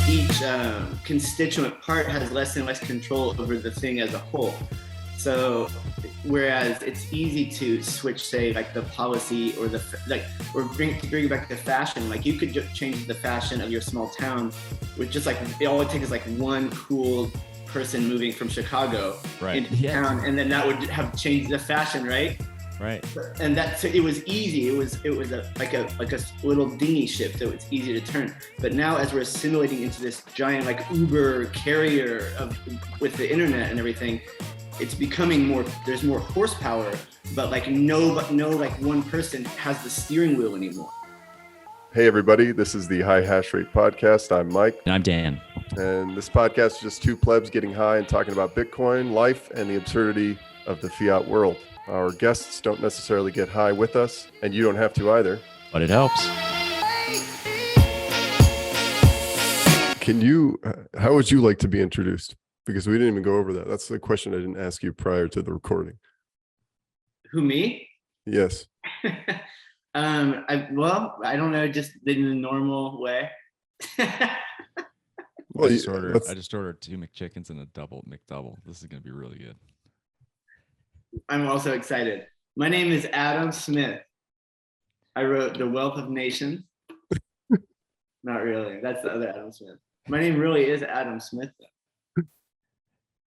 Each constituent part has less and less control over the thing as a whole. So whereas it's easy to switch, say, like the policy or the or bring it back to fashion, like you could just change the fashion of your small town with just like all it takes is like one cool person moving from Chicago into town, and then that would have changed the fashion, right? Right. And that, so it was easy. It was like a little dinghy ship, so it's easy to turn. But now, as we're assimilating into this giant like Uber carrier with the internet and everything, it's becoming more. There's more horsepower, but like no like one person has the steering wheel anymore. Hey everybody, this is the High Hash Rate Podcast. I'm Mike. And I'm Dan. And this podcast is just two plebs getting high and talking about Bitcoin, life, and the absurdity of the fiat world. Our guests don't necessarily get high with us, and you don't have to either. But it helps. How would you like to be introduced? Because we didn't even go over that. That's the question I didn't ask you prior to the recording. Who, me? Yes. I don't know, just in the normal way. Well, I just ordered 2 McChickens and a double McDouble. This is going to be really good. I'm also excited. My name is Adam Smith. I wrote The Wealth of Nations. Not really. That's the other Adam Smith. My name really is Adam Smith, though.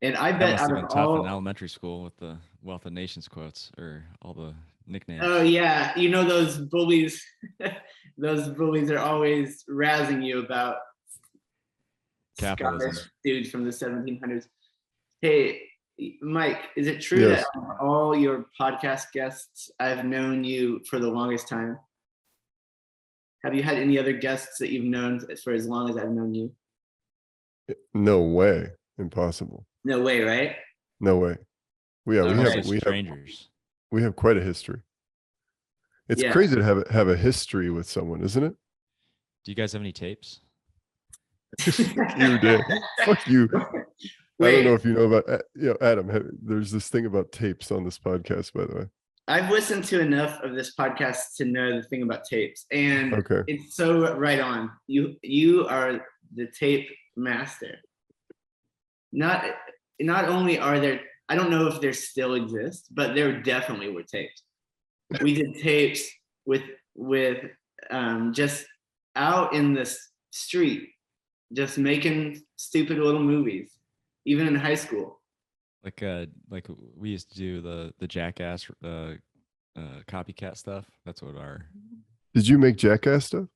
And I bet that must out have of been tough all in elementary school with the Wealth of Nations quotes or all the nicknames. Oh yeah, you know those bullies. Those bullies are always razzing you about Capitalism. Scottish dudes from the 1700s. Hey, Mike, is it true that all your podcast guests, I've known you for the longest time? Have you had any other guests that you've known for as long as I've known you? No way. Impossible. No way, right? No way. We strangers. We have quite a history. It's crazy to have a history with someone, isn't it? Do you guys have any tapes? You did. Fuck you. Wait. I don't know if you know about, Adam, there's this thing about tapes on this podcast, by the way. I've listened to enough of this podcast to know the thing about tapes, and It's so right on. You are the tape master. Not only are there, I don't know if there still exist, but there definitely were tapes. We did tapes with just out in the street, just making stupid little movies, even in high school. Like we used to do the Jackass copycat stuff. That's what our. Did you make Jackass stuff?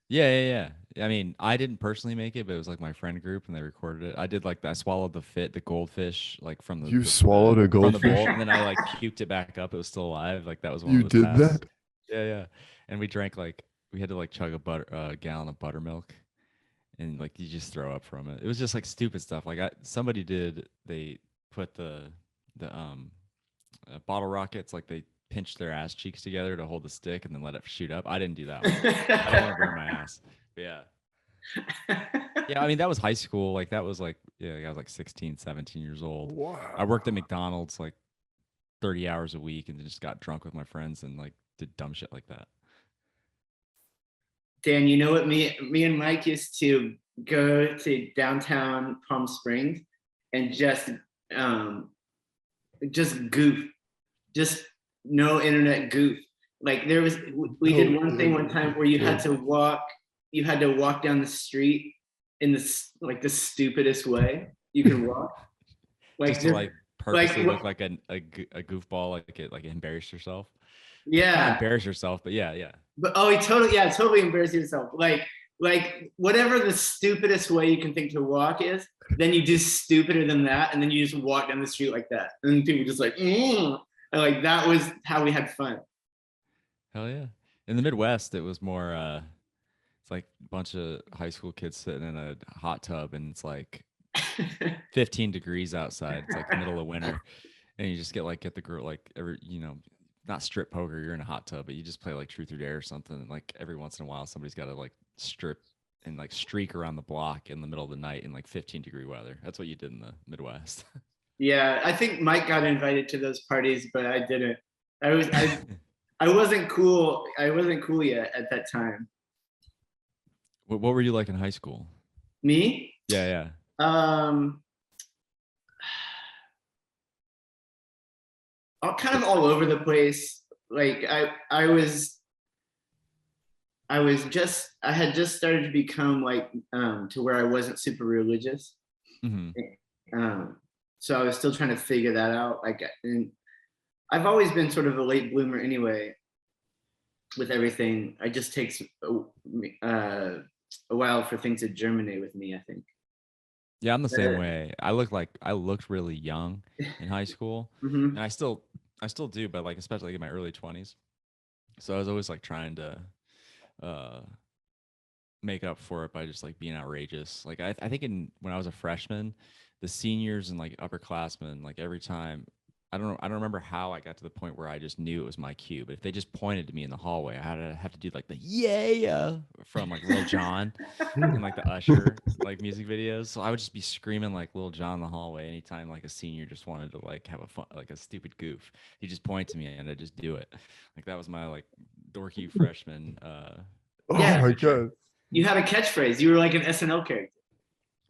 Yeah. I mean, I didn't personally make it, but it was like my friend group, and they recorded it. I did I swallowed the goldfish, like from the. You swallowed a goldfish, from the bowl, and then I puked it back up. It was still alive. Like that was one. You of those did that? Yeah. And we drank we had to chug a gallon of buttermilk, and you just throw up from it. It was just stupid stuff. They put the bottle rockets, they pinched their ass cheeks together to hold the stick and then let it shoot up. I didn't do that one. I don't want to burn my ass. But yeah. I mean, that was high school. That was I was 16, 17 years old. Wow. I worked at McDonald's 30 hours a week and then just got drunk with my friends and did dumb shit like that. Dan, you know what me and Mike used to go to downtown Palm Springs and just goof, just no internet goof. We did one thing one time where you had to walk down the street in the stupidest way you can walk. Just to purposely look like a goofball, like embarrass yourself. Yeah. Not embarrass yourself, but yeah. But totally embarrass yourself. Whatever the stupidest way you can think to walk is, then you do stupider than that, and then you just walk down the street like that. And then people just and that was how we had fun. Hell yeah. In the Midwest, it was more it's a bunch of high school kids sitting in a hot tub, and it's 15 degrees outside. It's the middle of winter. And you just get the girl not strip poker, you're in a hot tub, but you just play truth or dare or something. And every once in a while somebody's got to strip and streak around the block in the middle of the night in 15-degree weather. That's what you did in the Midwest. Yeah, I think Mike got invited to those parties, but I didn't. I I wasn't cool. I wasn't cool yet at that time. What were you like in high school? Me? Yeah. Kind of all over the place. Like I had just started to become like to where I wasn't super religious. So I was still trying to figure that out. Like, and I've always been sort of a late bloomer anyway with everything. It just takes a while for things to germinate with me, I think. Yeah, I'm the same way. I looked really young in high school, and I still do, but like especially like in my early 20s. So I was always like trying to make up for it by just like being outrageous. Like I think when I was a freshman, the seniors and like upperclassmen, like every time, I don't remember how I got to the point where I just knew it was my cue. But if they just pointed to me in the hallway, I had to have to do like the yeah from like Lil Jon and like the Usher like music videos. So I would just be screaming like Lil Jon in the hallway anytime like a senior just wanted to like have a fun, like a stupid goof. He just point to me and I just do it. Like that was my like dorky freshman. Yeah, oh my god! You had a catchphrase. You were like an SNL character.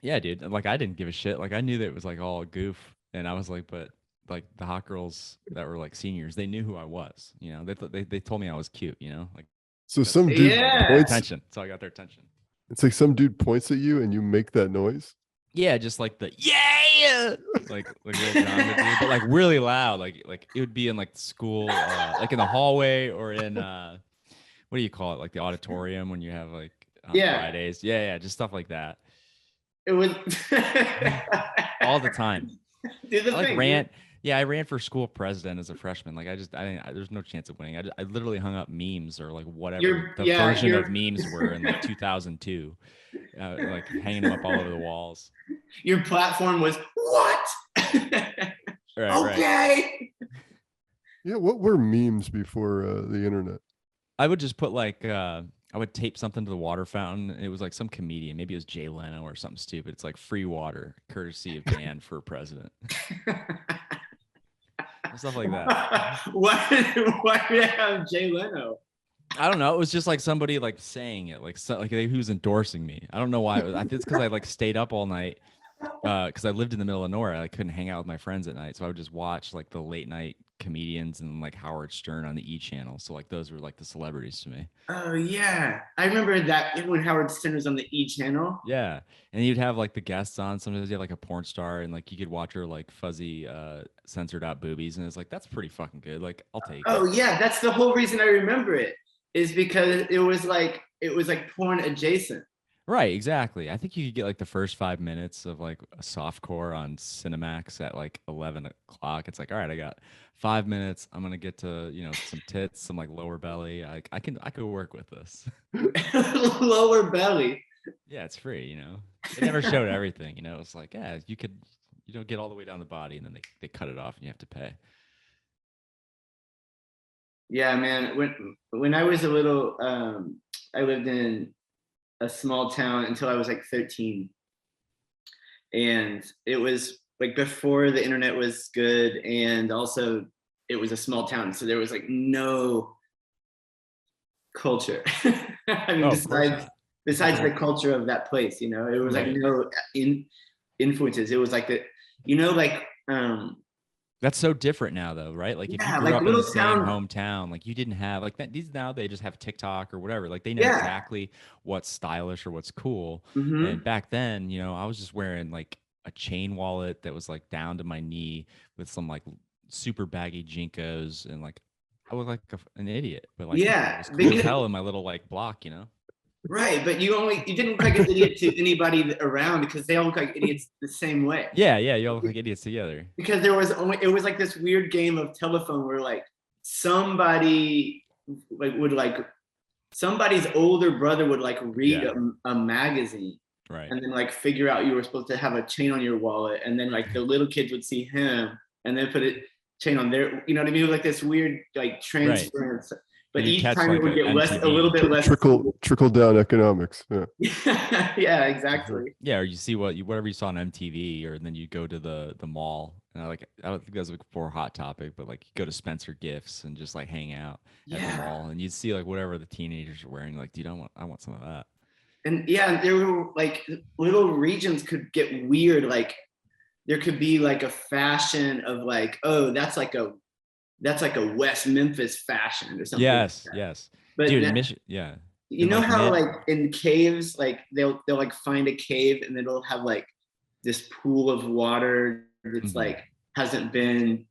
Yeah, dude. Like I didn't give a shit. Like I knew that it was like all goof, and I was like, but like the hot girls that were like seniors, they knew who I was. You know, they told me I was cute. You know, like so some dude points attention. So I got their attention. It's like some dude points at you and you make that noise. Yeah, just like the yeah, like Lil Jon would do, but like really loud. Like it would be in like school, like in the hallway or in what do you call it? Like the auditorium when you have like on Fridays. Yeah, just stuff like that. It was all the time. Do the thing. I ran for school president as a freshman. Like there's no chance of winning. I literally hung up memes or like whatever version of memes were in like 2002, like hanging them up all over the walls. Your platform was what? Okay. Yeah, what were memes before the internet? I would just put like I would tape something to the water fountain. And it was like some comedian, maybe it was Jay Leno or something stupid. It's like free water, courtesy of Dan for president. Stuff like that. Why did I have Jay Leno? I don't know. It was just like somebody like saying it, like who was endorsing me. I don't know why. I think it's because I like stayed up all night because I lived in the middle of nowhere. I couldn't hang out with my friends at night, so I would just watch like the late night comedians and like Howard Stern on the E channel. So like those were like the celebrities to me. Oh yeah, I remember that when Howard Stern was on the E channel. Yeah, and you'd have like the guests on. Sometimes you had like a porn star, and like you could watch her like fuzzy, censored out boobies, and it's like that's pretty fucking good. Like I'll take it. Oh yeah, that's the whole reason I remember it is because it was like porn adjacent. Right, exactly. I think you could get like the first 5 minutes of like a softcore on Cinemax at like 11 o'clock. It's like, all right, I got 5 minutes. I'm gonna get to some tits, some like lower belly. I could work with this. Lower belly. Yeah, it's free. They never showed everything. It's like you could get all the way down the body, and then they cut it off, and you have to pay. Yeah, man. When I was a little, I lived in a small town until I was like 13. And it was like before the internet was good. And also it was a small town. So there was like no culture. I mean, besides the culture of that place, it was like no influences. It was like that's so different now, though, right? Like if you grew up in the same hometown, like you didn't have like that. Now they just have TikTok or whatever. Like they know exactly what's stylish or what's cool. Mm-hmm. And back then, I was just wearing like a chain wallet that was like down to my knee with some like super baggy Jinkos, and like I looked like an idiot, but like it was cool as hell in my little like block, Right, but you didn't look like an idiot to anybody around because they all look like idiots the same way. Yeah, you all look like idiots together. Because it was like this weird game of telephone where like somebody's older brother would like read a magazine, right, and then like figure out you were supposed to have a chain on your wallet, and then like the little kids would see him and then put a chain on their, you know what I mean? It was like this weird like transference. Right. But each time it would get a little bit less. Trickle down economics. Yeah. Yeah, exactly. Yeah, or you see whatever you saw on MTV, or then you go to the mall, like I don't think that's for a hot topic, but like you go to Spencer Gifts and just like hang out at the mall, and you'd see like whatever the teenagers are wearing. Like, dude, I want some of that. And yeah, there were like little regions could get weird. Like there could be like a fashion of like, oh, that's like a West Memphis fashion or something. Yes, like that. yes. But Dude, that, yeah. you know like how like in caves, like they'll like find a cave and it'll have like this pool of water that's like hasn't been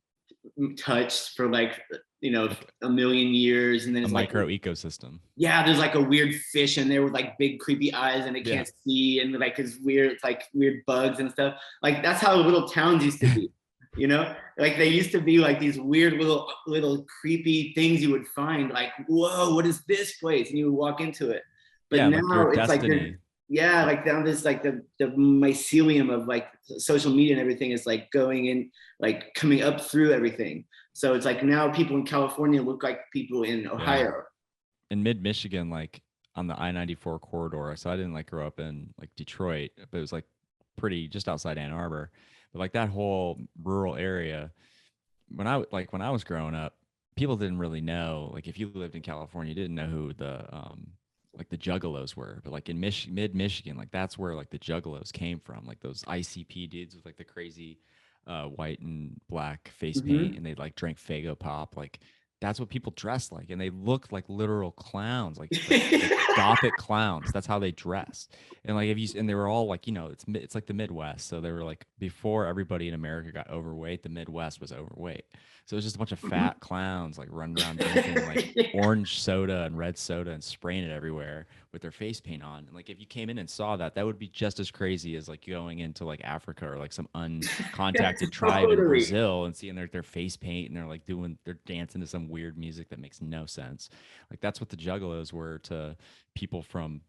touched for like, you know, a million years, and then it's a like micro ecosystem. Yeah, there's like a weird fish in there with like big creepy eyes and it can't see, and like it's weird, it's like weird bugs and stuff. Like that's how little towns used to be, you know? Like they used to be like these weird little creepy things you would find, like, whoa, what is this place? And you would walk into it. But now like it's destiny. like down this like the mycelium of like social media and everything is like going in, like coming up through everything. So it's like now people in California look like people in Ohio. In mid-Michigan, like on the I-94 corridor. So I didn't like grow up in like Detroit, but it was like pretty just outside Ann Arbor. But like that whole rural area, when I was growing up, people didn't really know. Like if you lived in California, you didn't know who the like the juggalos were. But like in mid-Michigan, like that's where like the juggalos came from. Like those ICP dudes with like the crazy white and black face paint, and they like drank Faygo Pop. Like that's what people dressed like, and they looked like literal clowns, like gothic clowns. That's how they dressed. And like and they were all like, you know, it's like the Midwest, so they were like, before everybody in America got overweight, the Midwest was overweight. So it was just a bunch of fat clowns like running around drinking like orange soda and red soda and spraying it everywhere with their face paint on. And like if you came in and saw that, that would be just as crazy as like going into like Africa or like some uncontacted tribe in Brazil and seeing their face paint, and they're dancing to some weird music that makes no sense. Like that's what the juggalos were to people from,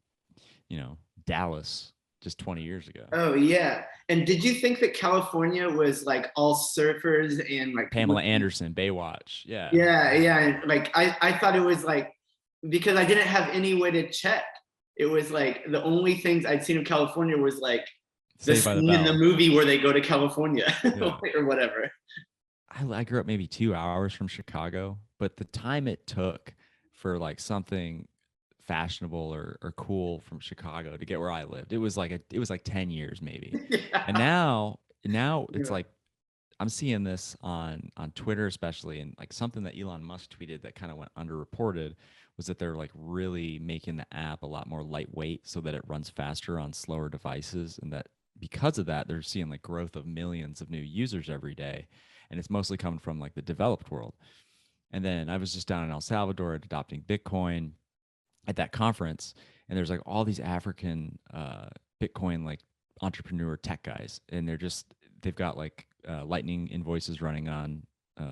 you know, Dallas just 20 years ago. Oh yeah. And did you think that California was like all surfers and like Pamela Anderson, Baywatch? Yeah. Yeah. Like I thought it was like, because I didn't have any way to check. It was like the only things I'd seen of California was like the scene in the movie where they go to California or whatever. I grew up maybe 2 hours from Chicago, but the time it took for like something fashionable or cool from Chicago to get where I lived, it was like 10 years maybe. And now it's like I'm seeing this on Twitter especially, and like something that Elon Musk tweeted that kind of went underreported was that they're like really making the app a lot more lightweight so that it runs faster on slower devices, and that because of that they're seeing like growth of millions of new users every day, and it's mostly coming from like the developed world. And then I was just down in El Salvador at Adopting Bitcoin at that conference, and there's like all these African Bitcoin like entrepreneur tech guys, and they've got like lightning invoices running on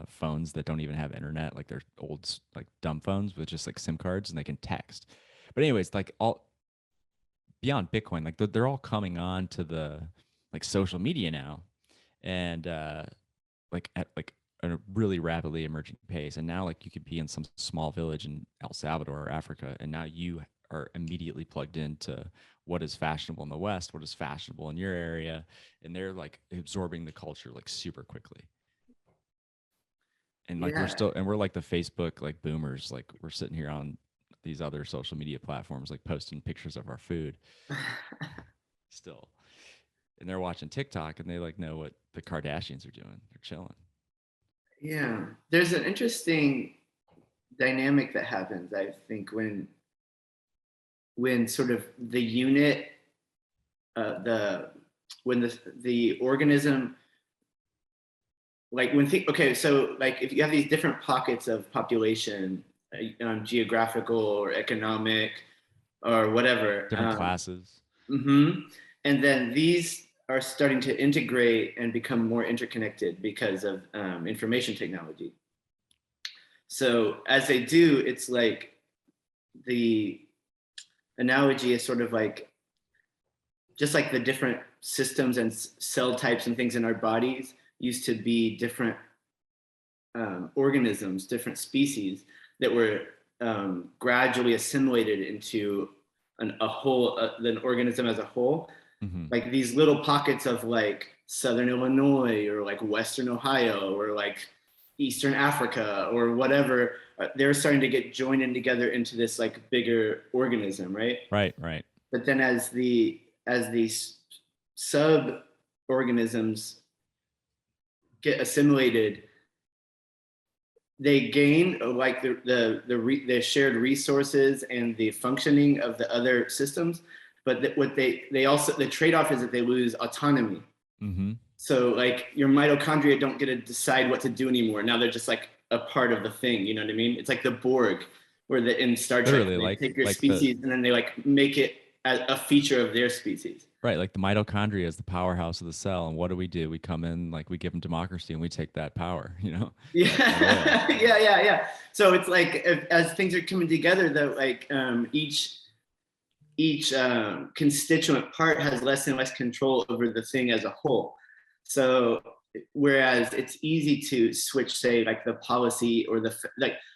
phones that don't even have internet, like they're old like dumb phones with just like SIM cards, and they can text. But anyways, like all beyond Bitcoin, like they're all coming on to the like social media now, and like at like a really rapidly emerging pace. And now like you could be in some small village in El Salvador or Africa, and now you are immediately plugged into what is fashionable in the West, what is fashionable in your area, and they're like absorbing the culture like super quickly. And like we're like the Facebook like boomers, like we're sitting here on these other social media platforms like posting pictures of our food still, and they're watching TikTok and they like know what the Kardashians are doing. They're chilling. Yeah, there's an interesting dynamic that happens, I think, when sort of the unit, when the organism, like so like if you have these different pockets of population, geographical or economic or whatever, different classes. And then these are starting to integrate and become more interconnected because of information technology. So as they do, it's like the analogy is sort of like, just like the different systems and cell types and things in our bodies used to be different organisms, different species that were gradually assimilated into an organism as a whole. like these little pockets of like Southern Illinois or like Western Ohio or like Eastern Africa or whatever, they're starting to get joined in together into this like bigger organism, right? Right. But then as these sub organisms get assimilated, they gain like the shared resources and the functioning of the other systems, but they also, the trade-off is that they lose autonomy. So like your mitochondria don't get to decide what to do anymore. Now they're just like a part of the thing. You know what I mean? It's like the Borg, where in Star Trek, they take your species and then they like make it a feature of their species. Right, like the mitochondria is the powerhouse of the cell, and what do? We come in, like we give them democracy, and we take that power. Yeah, yeah. So it's like as things are coming together, though, like each constituent part has less and less control over the thing as a whole. So whereas it's easy to switch, say, like the policy or to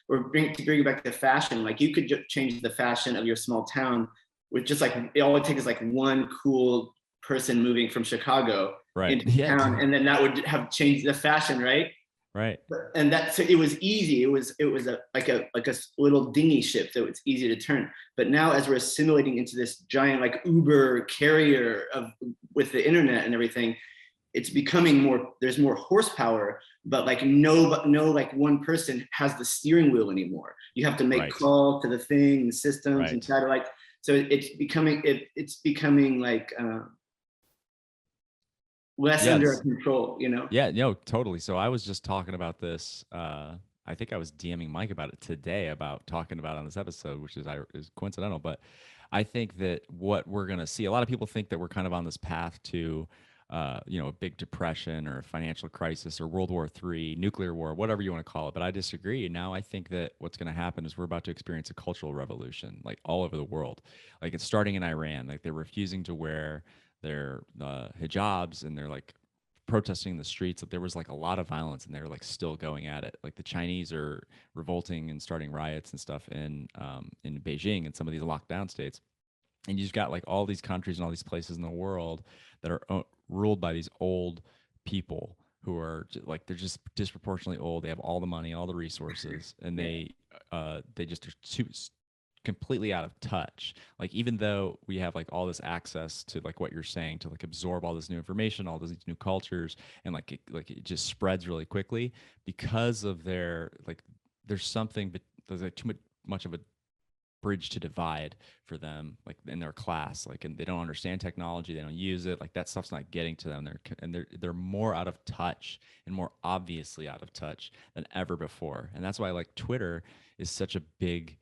bring it back to fashion, like you could change the fashion of your small town with just like, all it takes is like one cool person moving from Chicago into town, and then that would have changed the fashion, right? Right. And that, so it was easy. It was like a little dinghy ship that was easy to turn. But now, as we're assimilating into this giant like Uber carrier with the internet and everything, it's becoming more. There's more horsepower, but like no like one person has the steering wheel anymore. You have to make call to the thing, and systems and satellite. So it's becoming like less under control, Yeah, no, totally. So I was just talking about this. I think I was DMing Mike about it today, about talking about it on this episode, which is coincidental. But I think that what we're going to see, a lot of people think that we're kind of on this path to, a big depression or a financial crisis or World War III, nuclear war, whatever you want to call it. But I disagree. Now I think that what's going to happen is we're about to experience a cultural revolution, like all over the world. Like it's starting in Iran. Like they're refusing to wear their hijabs, and they're like protesting in the streets. Like there was like a lot of violence, and they're like still going at it. Like the Chinese are revolting and starting riots and stuff in Beijing and some of these lockdown states. And you've got like all these countries and all these places in the world that are ruled by these old people who are like, they're just disproportionately old. They have all the money, all the resources, and they just are completely out of touch. Like even though we have like all this access to like what you're saying, to like absorb all this new information, all these new cultures, and like it just spreads really quickly because of their like, there's like too much of a bridge to divide for them, like in their class, like, and they don't understand technology, they don't use it, like that stuff's not getting to them. They're more out of touch, and more obviously out of touch than ever before. And that's why like Twitter is such a big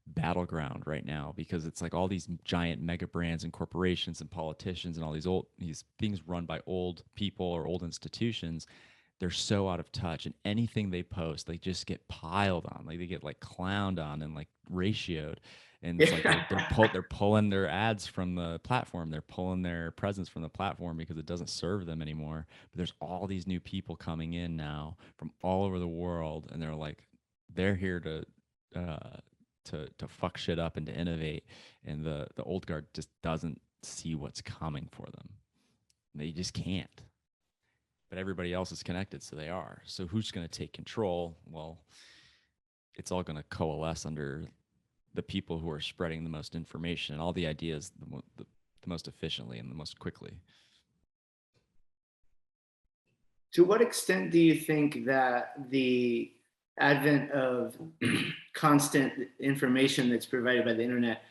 battleground right now, because it's like all these giant mega brands and corporations and politicians and all these things run by old people or old institutions. They're so out of touch, and anything they post, they just get piled on. Like they get like clowned on and like ratioed, and it's like they're pulling their ads from the platform. They're pulling their presence from the platform because it doesn't serve them anymore. But there's all these new people coming in now from all over the world, and they're here to fuck shit up and to innovate. And the old guard just doesn't see what's coming for them. They just can't. But everybody else is connected, so they are. So who's going to take control? Well, it's all going to coalesce under the people who are spreading the most information and all the ideas the most efficiently and the most quickly. To what extent do you think that the advent of constant information that's provided by the internet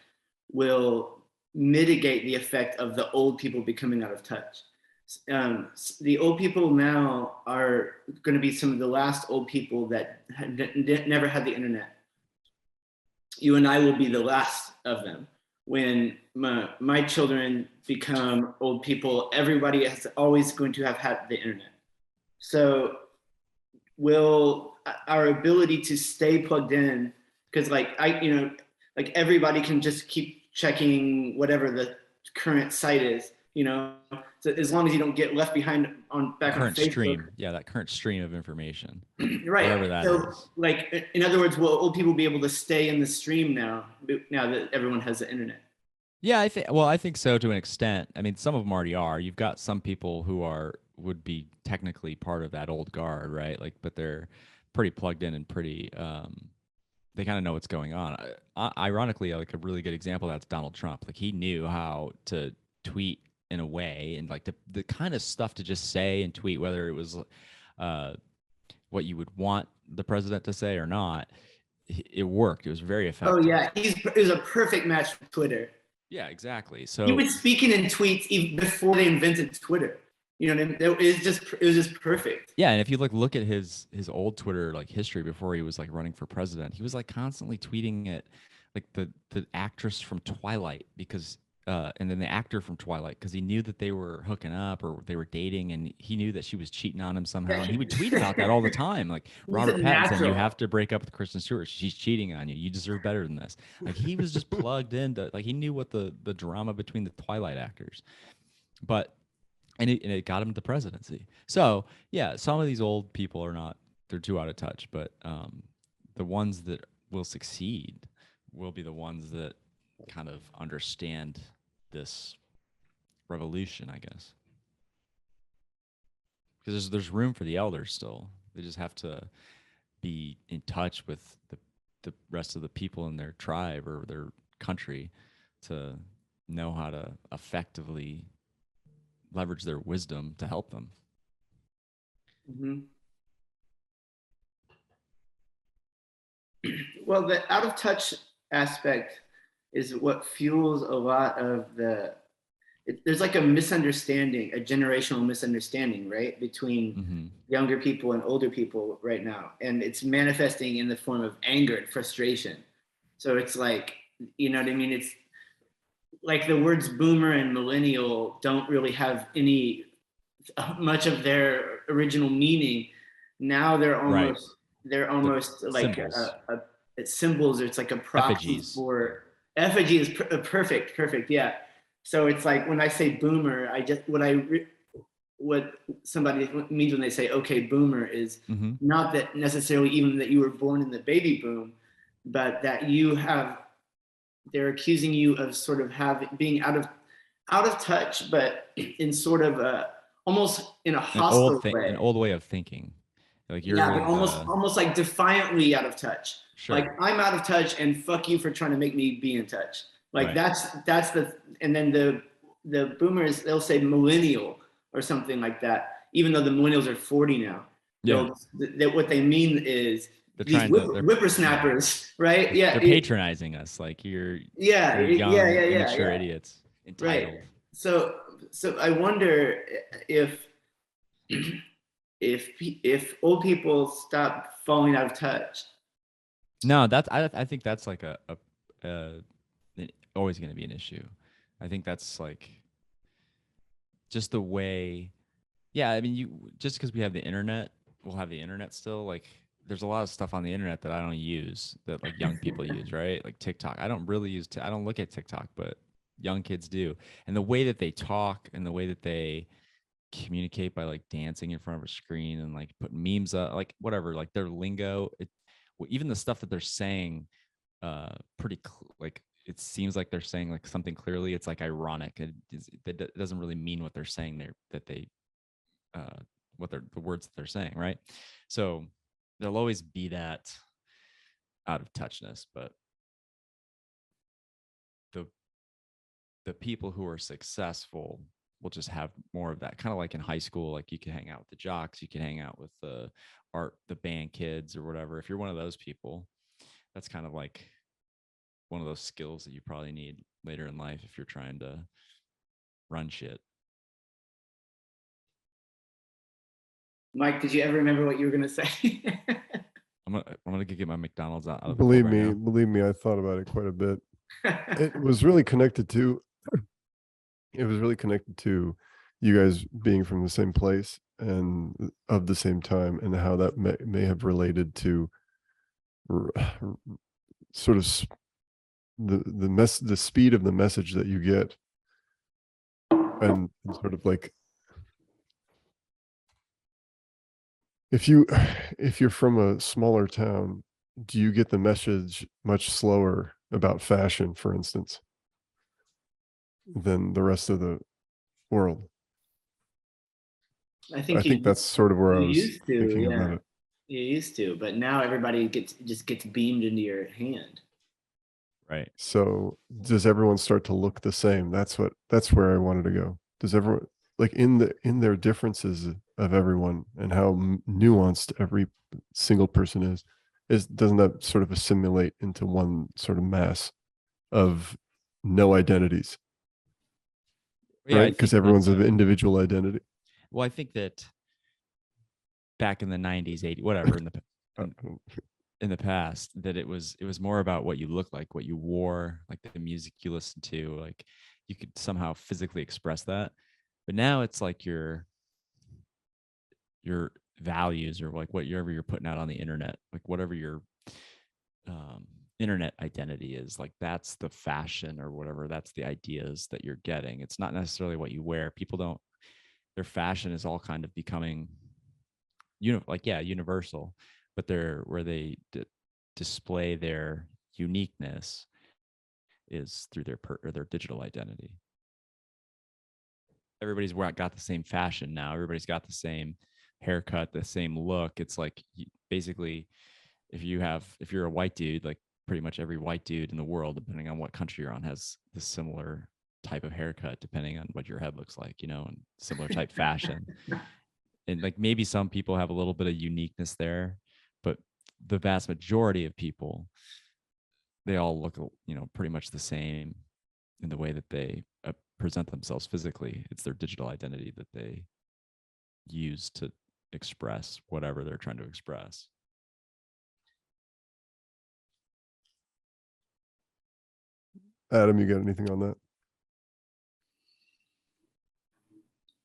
will mitigate the effect of the old people becoming out of touch? The old people now are going to be some of the last old people that never had the internet. You and I will be the last of them. When my children become old people, everybody is always going to have had the internet. So will our ability to stay plugged in, because like everybody can just keep checking whatever the current site is, so as long as you don't get left behind on Facebook. Stream. Yeah, that current stream of information. Right. Whatever that is. Like, in other words, will old people be able to stay in the stream now that everyone has the internet? Yeah, I think so to an extent. I mean, some of them already are. You've got some people who would be technically part of that old guard, right? Like, but they're pretty plugged in and pretty they kind of know what's going on. Ironically, like a really good example of that's Donald Trump. Like he knew how to tweet in a way, and like the kind of stuff to just say and tweet, whether it was what you would want the president to say or not. It worked. It was very effective. Oh yeah, it was a perfect match for Twitter. Yeah, exactly. So he was speaking in tweets even before they invented Twitter. You know what I mean? It was just perfect. Yeah, and if you look at his old Twitter like history before he was like running for president, he was like constantly tweeting at like the actress from Twilight because and then the actor from Twilight because he knew that they were hooking up or they were dating and he knew that she was cheating on him somehow and he would tweet about that all the time. Like Robert Pattinson, you have to break up with Kristen Stewart. She's cheating on you. You deserve better than this. Like he was just plugged into like he knew what the drama between the Twilight actors. But and it got him the presidency. So yeah, some of these old people they're too out of touch, but the ones that will succeed will be the ones that kind of understand this revolution, I guess. Because there's room for the elders still. They just have to be in touch with the rest of the people in their tribe or their country to know how to effectively leverage their wisdom to help them. Mm-hmm. Well, the out of touch aspect is what fuels a lot of there's like a misunderstanding, a generational misunderstanding, right? Between younger people and older people right now. And it's manifesting in the form of anger and frustration. So it's like, you know what I mean? It's like the words boomer and millennial don't really have much of their original meaning. Now they're almost like symbols. It's like a proxy effigies. For effigy is perfect. Yeah. So it's like when I say boomer, what somebody means when they say, okay, boomer is not that necessarily even that you were born in the baby boom, but that they're accusing you of sort of being out of touch, but in sort of almost in a hostile way. An old way of thinking. Like you're but almost like defiantly out of touch. Sure. Like I'm out of touch and fuck you for trying to make me be in touch. Like that's and then the boomers, they'll say millennial or something like that, even though the millennials are 40 now. Yeah. What they mean is these whippersnappers, right? Yeah. They're patronizing us like you're young, immature idiots. Entitled. Right. So I wonder if old people stop falling out of touch. No, I think that's like always going to be an issue. I think that's like just the way. Yeah, I mean, just because we have the internet, we'll have the internet still. Like, there's a lot of stuff on the internet that I don't use that like young people use, right? Like TikTok. I don't really use. I don't look at TikTok, but young kids do. And the way that they talk and the way that they communicate by like dancing in front of a screen and like putting memes up, like whatever, like their lingo, even the stuff that they're saying, like it seems like they're saying like something clearly. It's like ironic. It doesn't really mean what they're saying there. The words that they're saying, right? So there'll always be that out of touchness, but the people who are successful will just have more of that, kind of like in high school. Like you can hang out with the jocks, you can hang out with the band kids or whatever. If you're one of those people, that's kind of like one of those skills that you probably need later in life if you're trying to run shit. Mike, did you ever remember what you were gonna say? I'm gonna get my McDonald's out. Believe me, I thought about it quite a bit. It was really connected to you guys being from the same place and of the same time, and how that may have related to sort of the speed of the message that you get, and sort of like if you're from a smaller town, do you get the message much slower about fashion, for instance? than the rest of the world. I think that's sort of where I was used to, thinking about it. You used to, but now everybody just gets beamed into your hand. Right. So does everyone start to look the same? That's where I wanted to go. Does everyone, like, in their differences of everyone and how nuanced every single person doesn't that sort of assimilate into one sort of mass of no identities? Yeah, right? Because everyone's an individual identity. Well, I think that back in the 90s, 80s, whatever, in the past, that it was more about what you looked like, what you wore, like the music you listened to, like you could somehow physically express that. But now it's like your values, or like whatever you're putting out on the internet, like whatever your internet identity is, like that's the fashion or whatever, that's the ideas that you're getting. It's not necessarily what you wear. People don't, their fashion is all kind of becoming universal, but where they display their uniqueness is through their digital identity. Everybody's got the same fashion now. Everybody's got the same haircut, the same look. It's like basically, if you're a white dude, like pretty much every white dude in the world, depending on what country you're on, has the similar type of haircut, depending on what your head looks like, and similar type fashion. And like maybe some people have a little bit of uniqueness there, but the vast majority of people, they all look, pretty much the same in the way that they present themselves physically. It's their digital identity that they use to express whatever they're trying to express. Adam, you got anything on that?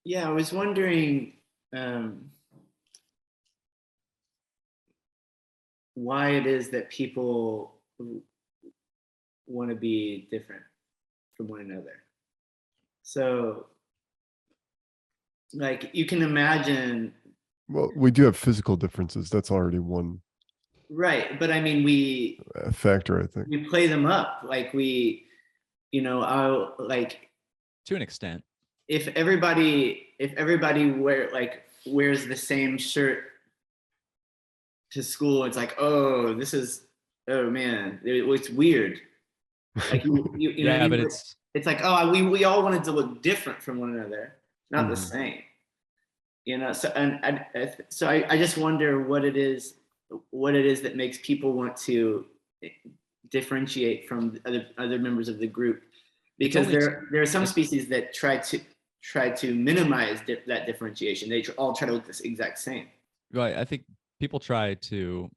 Yeah, I was wondering why it is that people want to be different from one another. So, like, you can imagine. Well, we do have physical differences. That's already one. Right, but I mean, factor, I think. We play them up, like like to an extent. If everybody wears the same shirt to school, it's like, oh man, it's weird. Like yeah, but it's like, oh, we all wanted to look different from one another, not the same. So so I just wonder what it is that makes people want to differentiate from other members of the group, because there are some species that try to minimize that differentiation. They all try to look the exact same. Right. I think people try to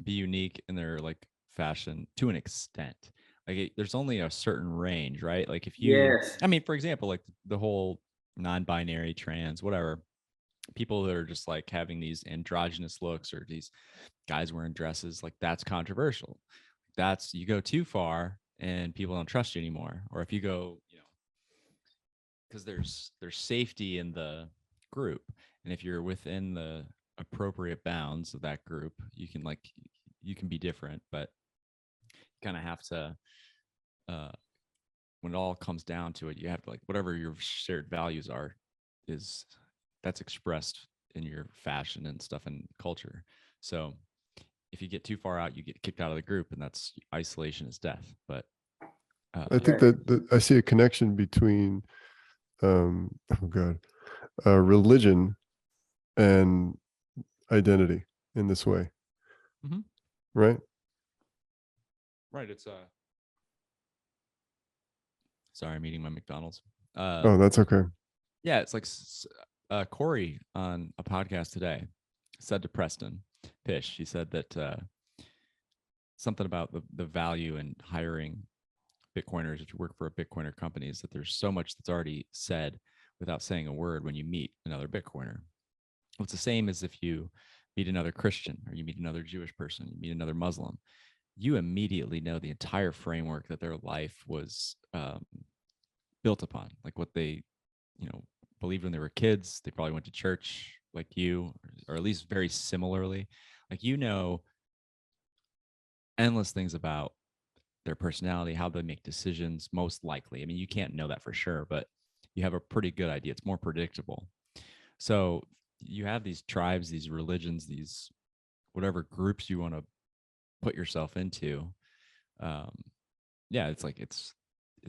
be unique in their like fashion to an extent. Like there's only a certain range, right? Like if you, I mean, for example, like the whole non-binary, trans, whatever, people that are just like having these androgynous looks, or these guys wearing dresses, like that's controversial. That's, you go too far and people don't trust you anymore. Or if you go, because there's safety in the group, and if you're within the appropriate bounds of that group, you can be different, but you kind of have to, when it all comes down to it, you have to, like, whatever your shared values are, that's expressed in your fashion and stuff and culture. So if you get too far out, you get kicked out of the group, and that's isolation is death. But I think that I see a connection between religion and identity in this way. Right? Right. It's sorry, I'm eating my McDonald's. Oh, that's okay. Yeah, it's like Corey on a podcast today said to Preston Pish, he said that something about the value in hiring Bitcoiners, if you work for a Bitcoiner company, is that there's so much that's already said without saying a word when you meet another Bitcoiner. It's the same as if you meet another Christian, or you meet another Jewish person, you meet another Muslim. You immediately know the entire framework that their life was built upon, like what they, believed when they were kids. They probably went to church like you, or at least very similarly. Like, endless things about their personality, how they make decisions, most likely. I mean, you can't know that for sure, but you have a pretty good idea. It's more predictable. So you have these tribes, these religions, these whatever groups you want to put yourself into. Yeah, it's like it's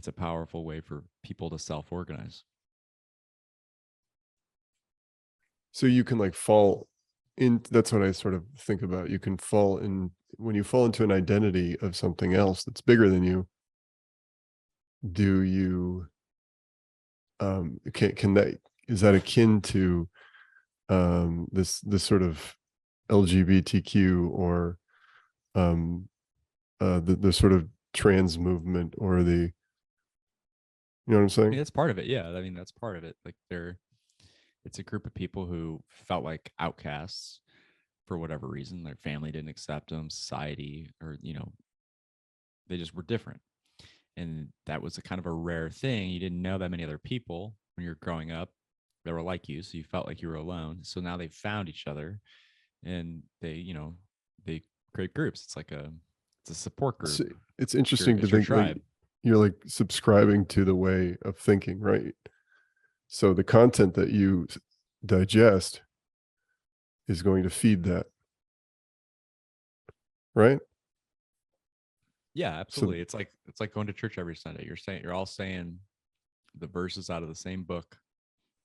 a powerful way for people to self-organize. So you can like fall in, that's what I sort of think about. You can fall in, when you fall into an identity of something else that's bigger than you, do you can that, is that akin to this sort of LGBTQ or the sort of trans movement, or the, you know what I'm saying? I mean, that's part of it. Yeah, I mean, that's part of it. Like it's a group of people who felt like outcasts for whatever reason. Their family didn't accept them, society, or they just were different. And that was a kind of a rare thing. You didn't know that many other people when you're growing up that were like you, so you felt like you were alone. So now they found each other, and they create groups. It's like it's a support group. It's interesting to think like you're like subscribing to the way of thinking, right? So the content that you digest is going to feed that, right? Yeah, absolutely. So, it's like going to church every Sunday. You're all saying the verses out of the same book,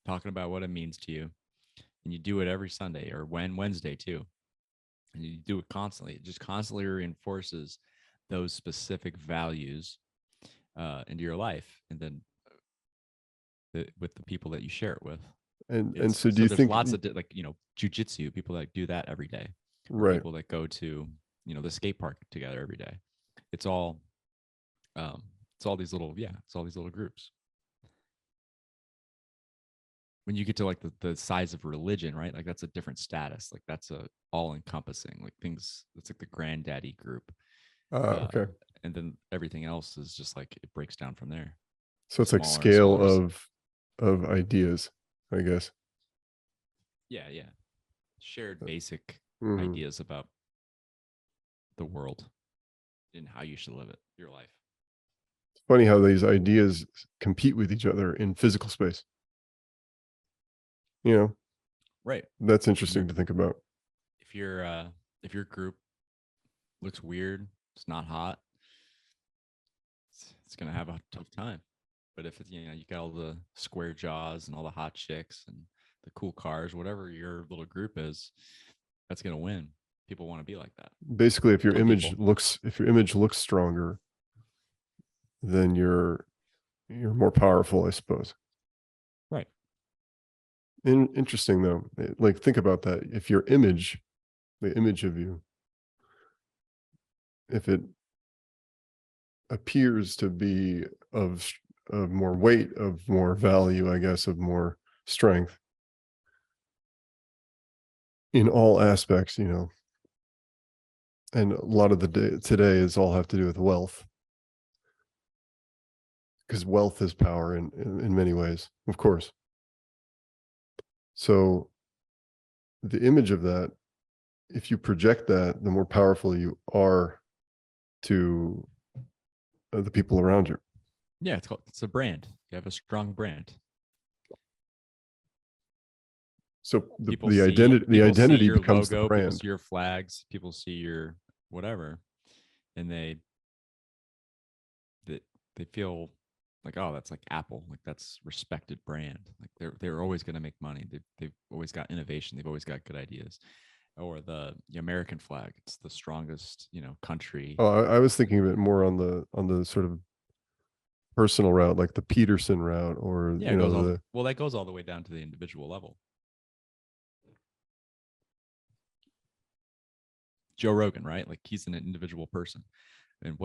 talking about what it means to you, and you do it every Sunday or Wednesday too, and you do it constantly. It just constantly reinforces those specific values into your life, and then with the people that you share it with. And so do you think lots of like jujitsu people that do that every day, right? People that go to the skate park together every day. It's all these little groups. When you get to like the size of religion, right? Like that's a different status. Like that's a all encompassing like things. It's like the granddaddy group. Okay. And then everything else is just like it breaks down from there. So it's like scale of ideas, I guess. Yeah. Shared basic ideas about the world and how you should live it, your life. It's funny how these ideas compete with each other in physical space. Right. That's interesting to think about. If your group looks weird, it's not hot, it's gonna have a tough time. But if it's you got all the square jaws and all the hot chicks and the cool cars, whatever your little group is, that's gonna win. People want to be like that. Basically, if your image looks stronger, then you're more powerful, I suppose. Right. Interesting though. Like think about that. If your image, the image of you, if it appears to be of more weight, of more value, I guess, of more strength in all aspects, and a lot of the day today is all have to do with wealth, because wealth is power in many ways, of course. So the image of that, if you project that, the more powerful you are to the people around you. Yeah, it's a brand. You have a strong brand. So the identity becomes logo, the brand. people see your flags, people see your whatever, and they feel like, oh, that's like Apple, like that's respected brand. Like they're always going to make money. They've always got innovation. They've always got good ideas. Or the American flag, it's the strongest country. Oh, I was thinking of it more on the sort of personal route, like the Peterson route, or that goes all the way down to the individual level. Joe Rogan, right? Like he's an individual person, and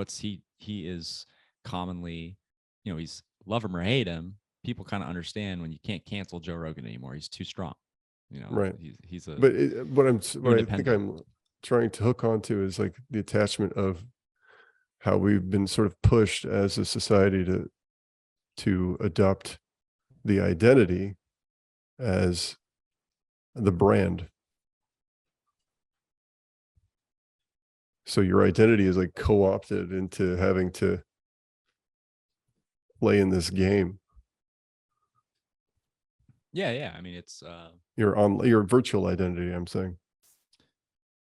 he is commonly, he's love him or hate him. People kind of understand when you can't cancel Joe Rogan anymore. He's too strong, right? He's a. But what I think I'm trying to hook onto is like the attachment of how we've been sort of pushed as a society to adopt the identity as the brand. So your identity is like co-opted into having to play in this game. Yeah. I mean, it's your virtual identity, I'm saying.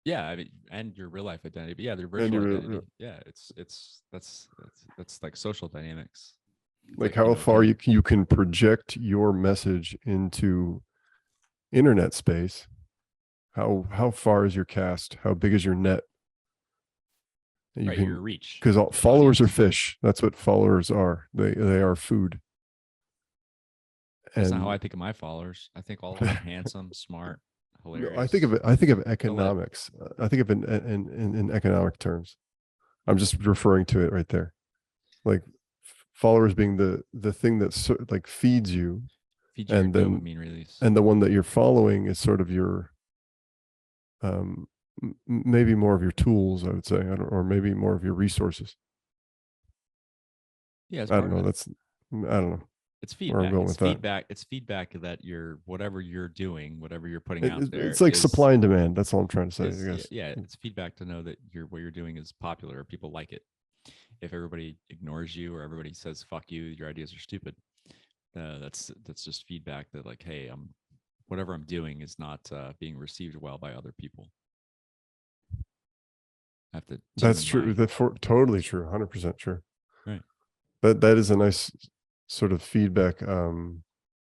yeah, I mean, and your real life identity, but yeah, their virtual identity. Yeah, that's like social dynamics. Like how far you can project your message into internet space. How far is your cast? How big is your net? You right, can, your reach. because followers are fish. That's what followers are. They are food. That's not how I think of my followers. I think all of them are handsome, smart, hilarious. I think of economics. I think of it in economic terms. I'm just referring to it right there. Like followers being the thing that like feeds you, and then dopamine release. And the one that you're following is sort of your maybe more of your tools, I would say, or maybe more of your resources. Yeah, I don't know. I don't know. It's feedback. It's feedback that whatever you're doing, whatever you're putting out there. It's like supply and demand. That's all I'm trying to say. I guess. Yeah, it's feedback to know that what you're doing is popular or people like it. If everybody ignores you or everybody says "fuck you," your ideas are stupid. That's just feedback that like, hey, whatever I'm doing is not being received well by other people. I have to. That's true. That's totally true. 100% true. Right. That is a nice sort of feedback.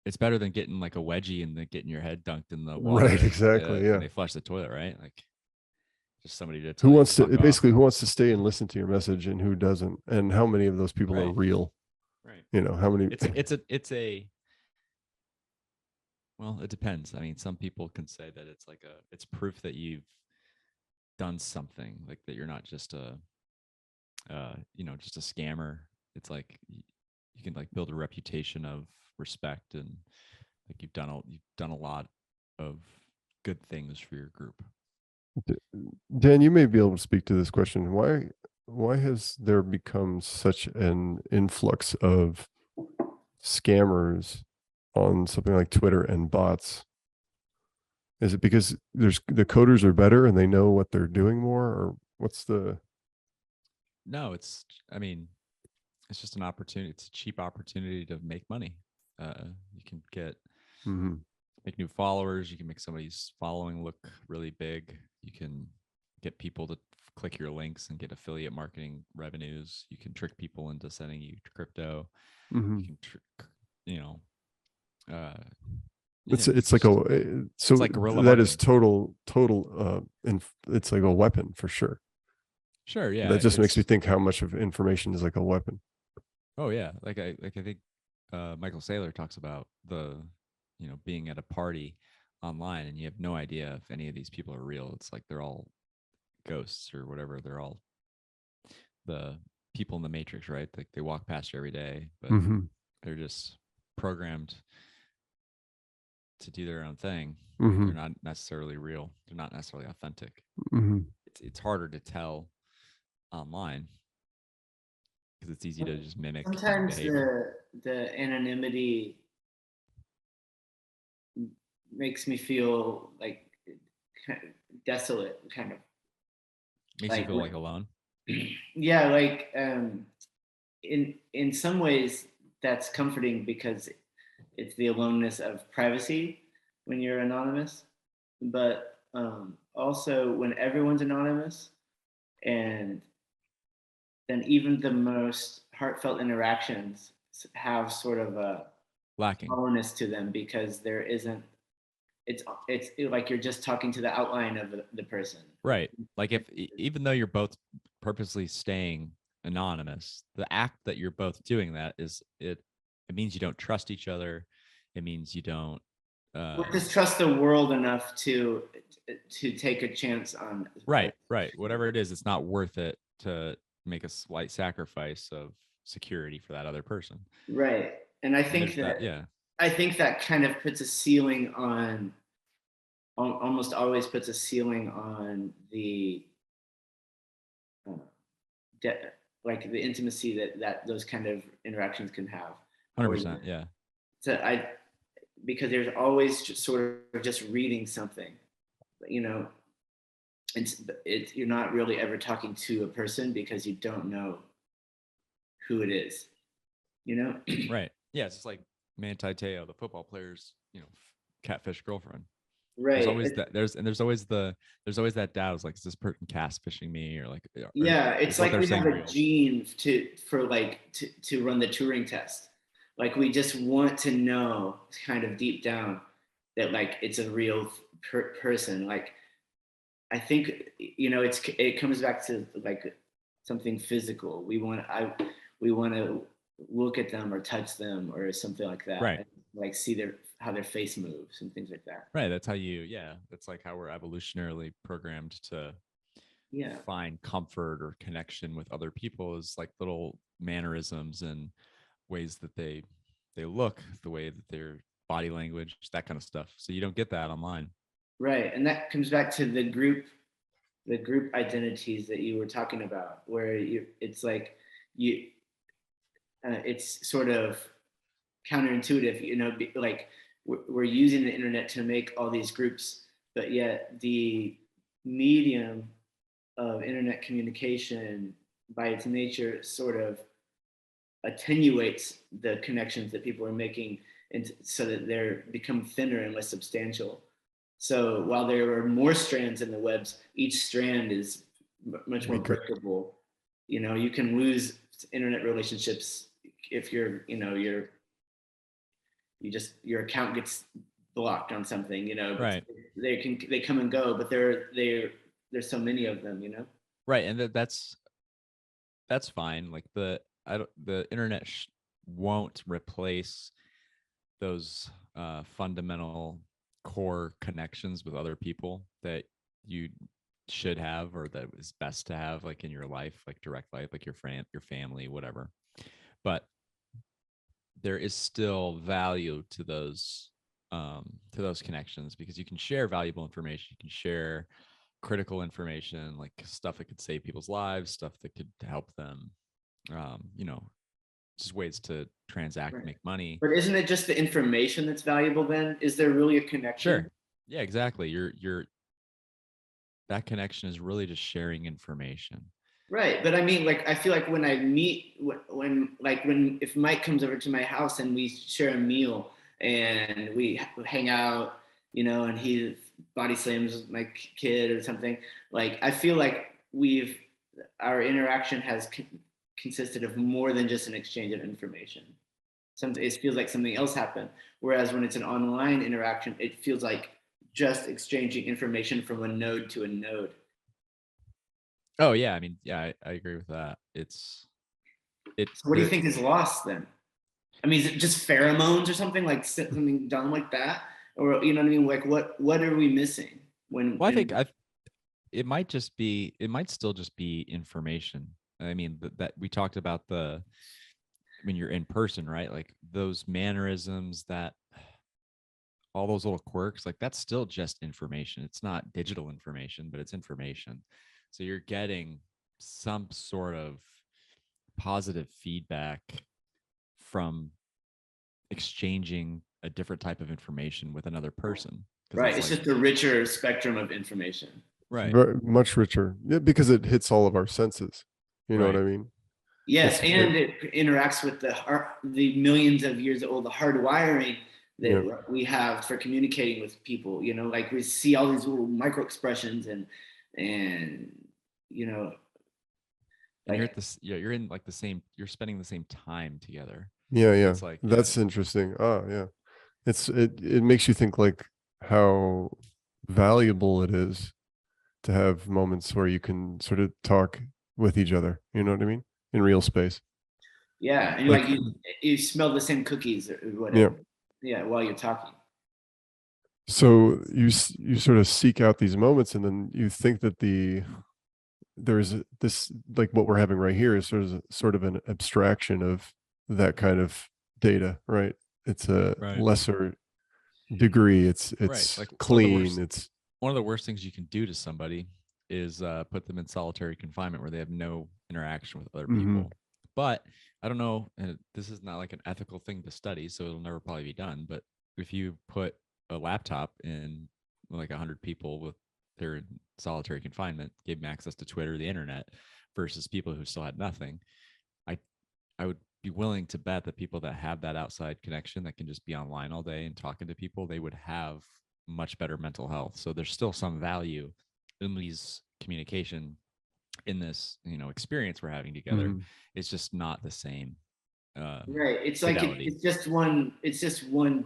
It's better than getting like a wedgie and then getting your head dunked in the water. Right. Exactly. Yeah. When they flush the toilet, right? Like just somebody to who wants to stay and listen to your message and who doesn't, and how many of those people are real. Right. You know, how many well, it depends. I mean, some people can say that it's proof that you've done something, like that you're not just just a scammer. It's like you can like build a reputation of respect and like you've done a lot of good things for your group. Dan, you may be able to speak to this question. Why has there become such an influx of scammers on something like Twitter and bots? Is it because the coders are better and they know what they're doing more, or what's the? No, it's just an opportunity. It's a cheap opportunity to make money. You can make new followers. You can make somebody's following look really big. You can get people to click your links and get affiliate marketing revenues. You can trick people into sending you crypto. You can it's like guerrilla that is total and it's like a weapon for sure. Sure, yeah. That just makes me think how much of information is like a weapon. Oh yeah, like I think Michael Saylor talks about being at a party online and you have no idea if any of these people are real. It's like they're all ghosts or whatever. They're all the people in the Matrix, right? Like they walk past you every day, but they're just programmed to do their own thing. They're not necessarily real. They're not necessarily authentic. It's harder to tell online because it's easy to just mimic. Sometimes the anonymity makes me feel like kind of desolate, kind of. Makes you feel like alone. Yeah, like in some ways that's comforting because it's the aloneness of privacy when you're anonymous, but also when everyone's anonymous, and then even the most heartfelt interactions have sort of a lacking hollowness to them because there isn't. It's like you're just talking to the outline of the person. Right. Like even though you're both purposely staying anonymous, the act that you're both doing that it means you don't trust each other. It means you don't just trust the world enough to take a chance on. Right. Whatever it is, it's not worth it to make a slight sacrifice of security for that other person. Right. And I think I think that kind of puts a ceiling on, almost always puts a ceiling on the like the intimacy that those kind of interactions can have. 100%, yeah. So because there's always just sort of just reading something, you're not really ever talking to a person because you don't know who it is, you know? Right. Yeah, it's just like Manti Te'o, the football player's, catfish girlfriend. Right. There's always that. There's always that doubt. It's like, is this person catfishing me, or like, yeah, it's like we have a real? gene to run the Turing test. Like we just want to know kind of deep down that like it's a real person. Like I think it comes back to like something physical. We want to look at them or touch them or something like that. Right. And, like see how their face moves and things like that. Right. That's how that's like how we're evolutionarily programmed to find comfort or connection with other people, is like little mannerisms and ways that they look, the way that their body language, that kind of stuff. So you don't get that online. Right. And that comes back to the group identities that you were talking about, where it's like it's sort of counterintuitive, like we're using the internet to make all these groups, but yet the medium of internet communication by its nature sort of attenuates the connections that people are making, and so that they're become thinner and less substantial. So while there are more strands in the webs, each strand is much more breakable. You can lose internet relationships if your account gets blocked on something. Right. They come and go, but there's so many of them. Right, and that's fine. Like the internet won't replace those fundamental core connections with other people that you should have, or that is best to have, like in your life, like direct life, like your family, whatever. But there is still value to those connections, because you can share valuable information, you can share critical information, like stuff that could save people's lives, stuff that could help them, just ways to transact, right, make money. But isn't it just the information that's valuable then? Is there really a connection? Sure. Yeah, exactly. That connection is really just sharing information. Right. But I mean, like, I feel like when I meet, if Mike comes over to my house and we share a meal and we hang out, and he body slams my kid or something, like, I feel like our interaction has consisted of more than just an exchange of information. It feels like something else happened. Whereas when it's an online interaction, it feels like just exchanging information from a node to a node. Oh yeah, I mean, yeah, I agree with that. So what do you think is lost then? I mean, is it just pheromones or something, like something dumb like that, or you know what I mean? Like, what are we missing when? Well, I think it might still just be information. I mean, that we talked about when you're in person, right? Like those mannerisms, that all those little quirks, like that's still just information. It's not digital information, but it's information. So you're getting some sort of positive feedback from exchanging a different type of information with another person. Right. It's just a richer spectrum of information. Right. Much richer. Yeah, because it hits all of our senses. You know what I mean? Yes, and it interacts with the millions of years old hardwiring that we have for communicating with people. Like we see all these little micro expressions and like, you're in like you're spending the same time together. Yeah. It's like, that's interesting. Oh yeah. It makes you think like how valuable it is to have moments where you can sort of talk with each other. You know what I mean? In real space. Yeah, and like you smell the same cookies or whatever. Yeah, while you're talking. So you sort of seek out these moments, and then you think that there's this, like what we're having right here is sort of an abstraction of that kind of data, right? It's a lesser degree. It's right. Like clean. It's one of the worst things you can do to somebody is put them in solitary confinement where they have no interaction with other people. But I don't know, and this is not like an ethical thing to study, so it'll never probably be done. But if you put a laptop in like 100 people with they're in solitary confinement, gave them access to Twitter, the internet, versus people who still had nothing. I would be willing to bet that people that have that outside connection that can just be online all day and talking to people, they would have much better mental health. So there's still some value in these communication in this, experience we're having together. It's just not the same. Right. It's fidelity. Like it's just one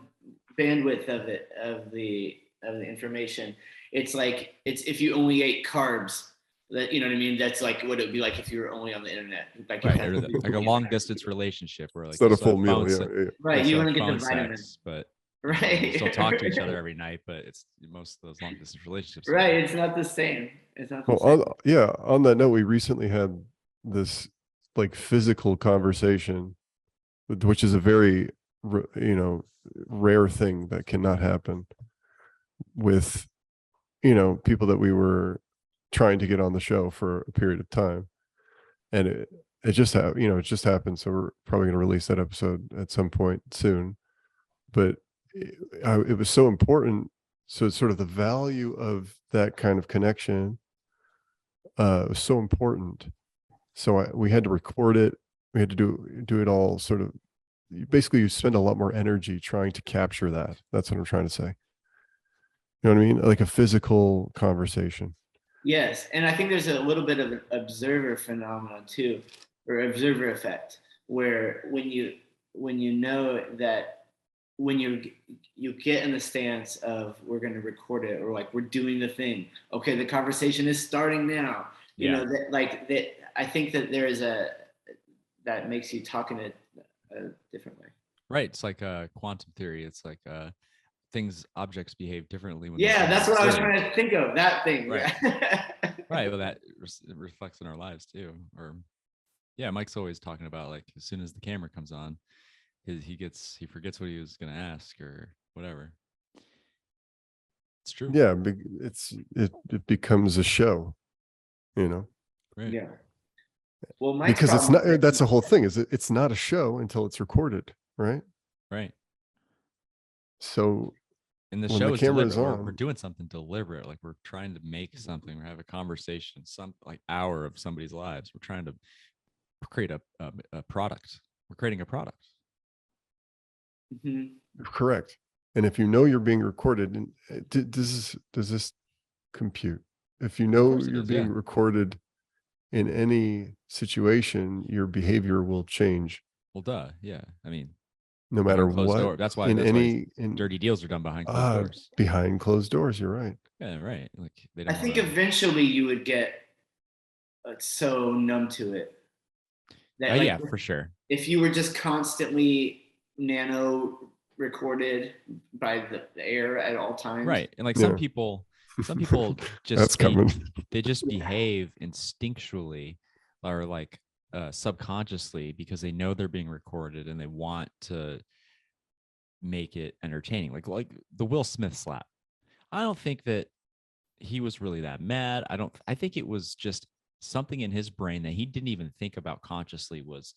bandwidth of the information. It's like if you only ate carbs, that, you know what I mean? That's like what it would be like if you were only on the internet. Like, right, or like a long distance relationship where like it's not a full meal. Right. You want to get the vitamins, but right. You still talk to each other every night, but it's most of those long distance relationships. Right. It's not the same. It's not the same. On that note, we recently had this like physical conversation, which is a very, rare thing that cannot happen with, people that we were trying to get on the show for a period of time. And it just happened. So we're probably going to release that episode at some point soon. But it was so important. So it's sort of the value of that kind of connection was so important. So we had to record it. We had to do it all sort of, basically you spend a lot more energy trying to capture that. That's what I'm trying to say. You know what I mean? Like a physical conversation. Yes. And I think there's a little bit of an observer phenomenon too, or observer effect, where when you know that when you get in the stance of we're going to record it, or like we're doing the thing, okay, the conversation is starting now. You know, that I think that there is that makes you talk in a different way. Right. It's like quantum theory. It's like objects behave differently. When that's what I was trying to think of, that thing. Right. Yeah. Right. Well, that reflects in our lives too. Or Mike's always talking about like as soon as the camera comes on, he forgets what he was going to ask or whatever. It's true. Yeah. It becomes a show, Right. Yeah. Well, because it's not, that's the whole thing, is it's not a show until it's recorded. Right. Right. So and the show is deliberate. We're doing something deliberate. Like we're trying to make something, or have a conversation, some like hour of somebody's lives. We're trying to create a product. We're creating a product. Mm-hmm. Correct. And if you know you're being recorded, and does this compute? If you know you're being recorded in any situation, your behavior will change. Well, duh. Yeah. I mean, no matter what. That's why dirty deals are done behind closed doors. Behind closed doors, you're right. Yeah, right. Like I think eventually you would get so numb to it. That, for sure. If you were just constantly nano recorded by the air at all times. Right. And like some people just they just behave instinctually or like subconsciously because they know they're being recorded and they want to make it entertaining. Like the Will Smith slap. I don't think that he was really that mad. I think it was just something in his brain that he didn't even think about consciously was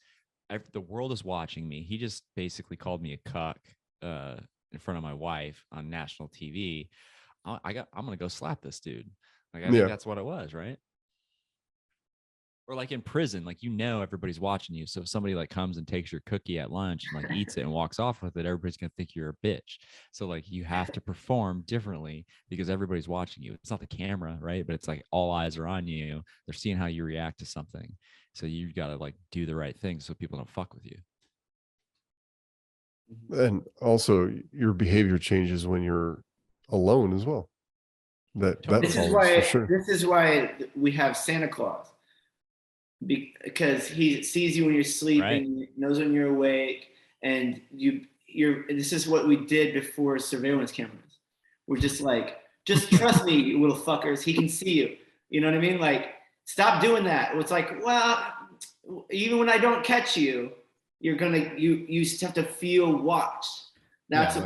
the world is watching me. He just basically called me a cuck in front of my wife on national TV. I'm going to go slap this dude. Like, I think that's what it was, right? Or like in prison, like, everybody's watching you. So if somebody like comes and takes your cookie at lunch and like eats it and walks off with it, everybody's going to think you're a bitch. So like you have to perform differently because everybody's watching you. It's not the camera, right? But it's like all eyes are on you. They're seeing how you react to something. So you got to like do the right thing so people don't fuck with you. And also your behavior changes when you're alone as well. This is why we have Santa Claus. Because he sees you when you're sleeping, right. Knows when you're awake, and this is what we did before surveillance cameras. We're just like, just trust me, you little fuckers. He can see you. You know what I mean? Like, stop doing that. It's like, well, even when I don't catch you, you have to feel watched. That's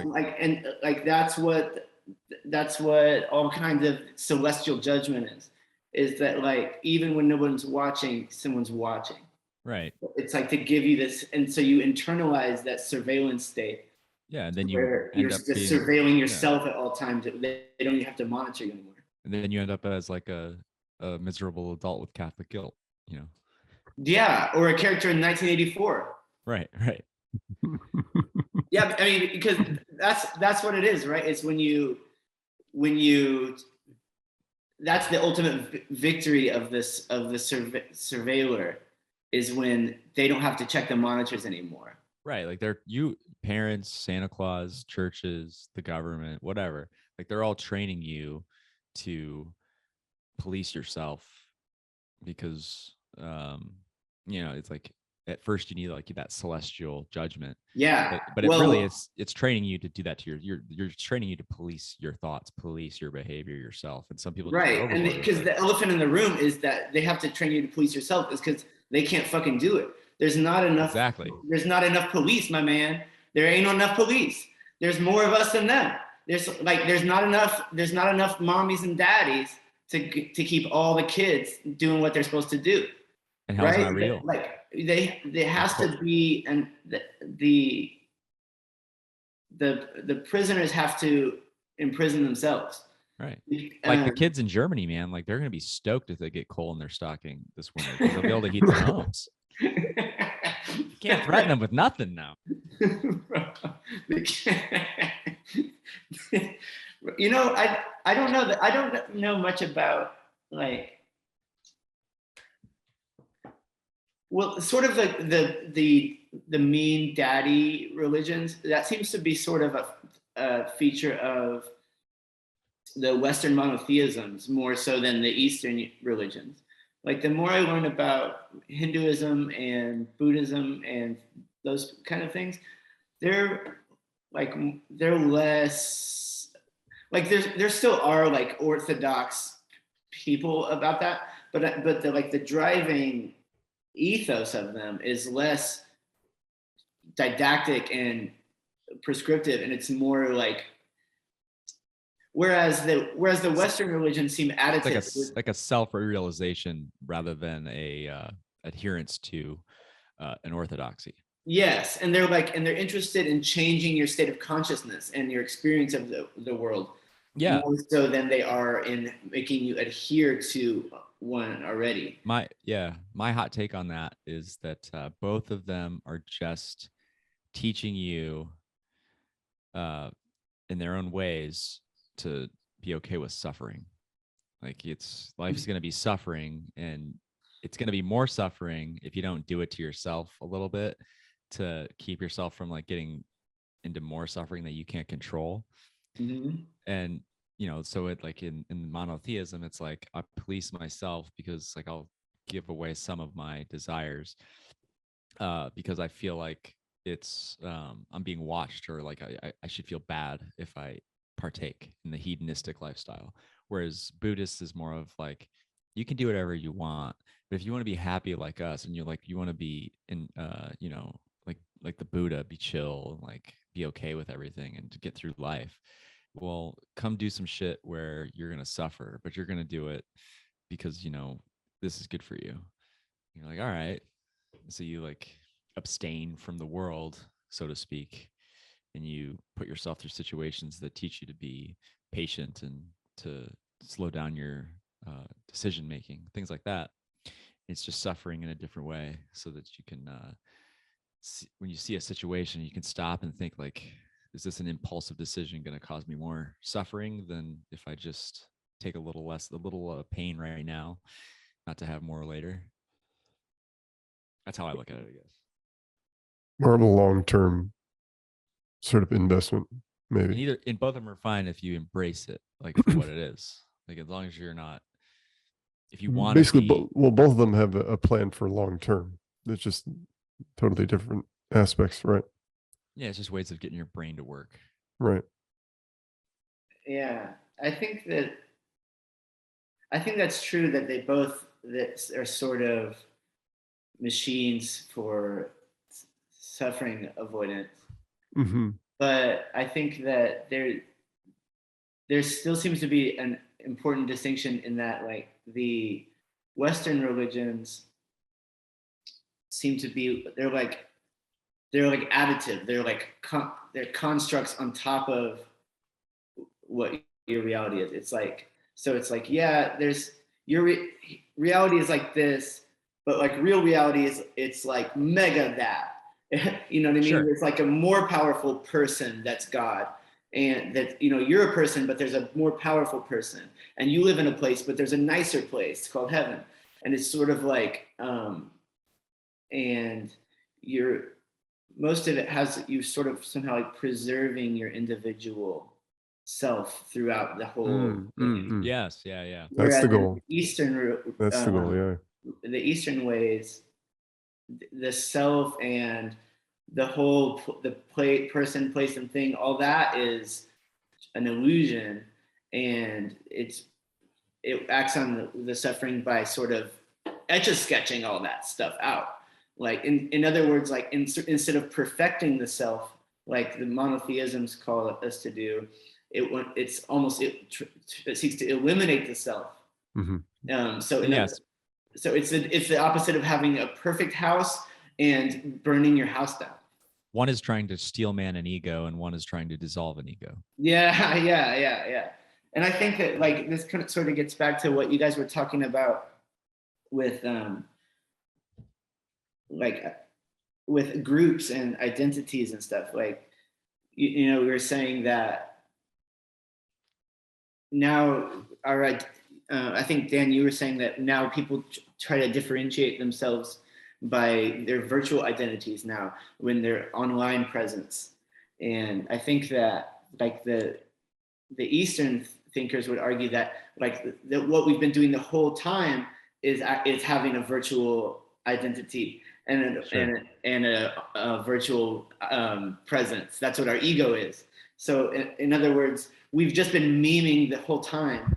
that's what all kinds of celestial judgment is that like even when no one's watching, someone's watching. Right. It's like to give you this, and so you internalize that surveillance state. Yeah, and then you're just surveilling yourself at all times. They don't even have to monitor you anymore. And then you end up as like a miserable adult with Catholic guilt, you know? Yeah, or a character in 1984. Right. Yeah, I mean, because that's what it is, right? It's when you that's the ultimate victory of the surveiller, is when they don't have to check the monitors anymore. Right. Like parents, Santa Claus, churches, the government, whatever, like they're all training you to police yourself because, it's like at first you need like that celestial judgment. Yeah. But it really it's training you to do that to you're training you to police your thoughts, police your behavior yourself. And some people right. And because the elephant in the room is that they have to train you to police yourself is because they can't fucking do it. There's not enough. Exactly. There's not enough police, my man. There ain't enough police. There's more of us than them. There's not enough mommies and daddies to keep all the kids doing what they're supposed to do. And how's not real? Like there has to be, and the prisoners have to imprison themselves. Right. Like the kids in Germany, man, like they're gonna be stoked if they get coal in their stocking this winter because they'll be able to heat their homes. You can't threaten them with nothing now. You know, I don't know that I don't know much about sort of the mean daddy religions. That seems to be sort of a feature of the Western monotheisms more so than the Eastern religions. Like the more I learn about Hinduism and Buddhism and those kind of things, they're less like there still are like orthodox people about that, but the driving ethos of them is less didactic and prescriptive, and it's more like whereas the Western religions seem additive. It's like a self-realization rather than a adherence to an orthodoxy. Yes, and they're interested in changing your state of consciousness and your experience of the world. Yeah. More so than they are in making you adhere to one already. My hot take on that is that both of them are just teaching you in their own ways to be okay with suffering. Like life's going to be suffering, and it's going to be more suffering if you don't do it to yourself a little bit to keep yourself from like getting into more suffering that you can't control. Mm-hmm. And so it like in monotheism, it's like I police myself because like I'll give away some of my desires because I feel like it's I'm being watched, or like I should feel bad if I partake in the hedonistic lifestyle. Whereas Buddhist is more of like, you can do whatever you want, but if you want to be happy like us, and you want to be in like the Buddha, be chill and like be okay with everything and to get through life, well, come do some shit where you're going to suffer, but you're going to do it because, this is good for you. You're like, all right. So you like abstain from the world, so to speak, and you put yourself through situations that teach you to be patient and to slow down your decision making, things like that. It's just suffering in a different way so that you can, when you see a situation, you can stop and think like, is this an impulsive decision going to cause me more suffering than if I just take a little pain right now, not to have more later? That's how I look at it, I guess. More of a long-term sort of investment, maybe. And both of them are fine if you embrace it, like for what it is. Like as long as you're not, if you want basically, both of them have a plan for long-term. It's just totally different aspects, right? Yeah, it's just ways of getting your brain to work. Right. Yeah, I think that's true that they both are sort of machines for suffering avoidance. Mm-hmm. But I think that there still seems to be an important distinction in that, like the Western religions seem to be they're like additive. They're like they're constructs on top of what your reality is. It's like So it's like, yeah, there's your reality is like this, but like real reality is it's like mega that. You know what I mean? Sure. It's like a more powerful person that's God, and that, you know, you're a person, but there's a more powerful person, and you live in a place, but there's a nicer place called heaven, and it's sort of like, and you're, most of it has you sort of somehow like preserving your individual self throughout the whole thing. Yes, yeah. That's the goal. That's the goal, yeah. The Eastern ways, the self and the whole, the person, place, and thing, all that is an illusion, and it acts on the suffering by sort of etch-a-sketching all that stuff out. Like in other words, like instead of perfecting the self, like the monotheisms call us to do, it seeks to eliminate the self. So it's the opposite of having a perfect house and burning your house down. One is trying to steel man an ego, and one is trying to dissolve an ego. Yeah. And I think that like this kind of sort of gets back to what you guys were talking about with like with groups and identities and stuff. Like you know, we were saying that now I think, Dan, you were saying that now people try to differentiate themselves by their virtual identities now when their online presence. And I think that like the Eastern thinkers would argue that like what we've been doing the whole time is having a virtual identity and a virtual presence. That's what our ego is. So in other words, we've just been memeing the whole time,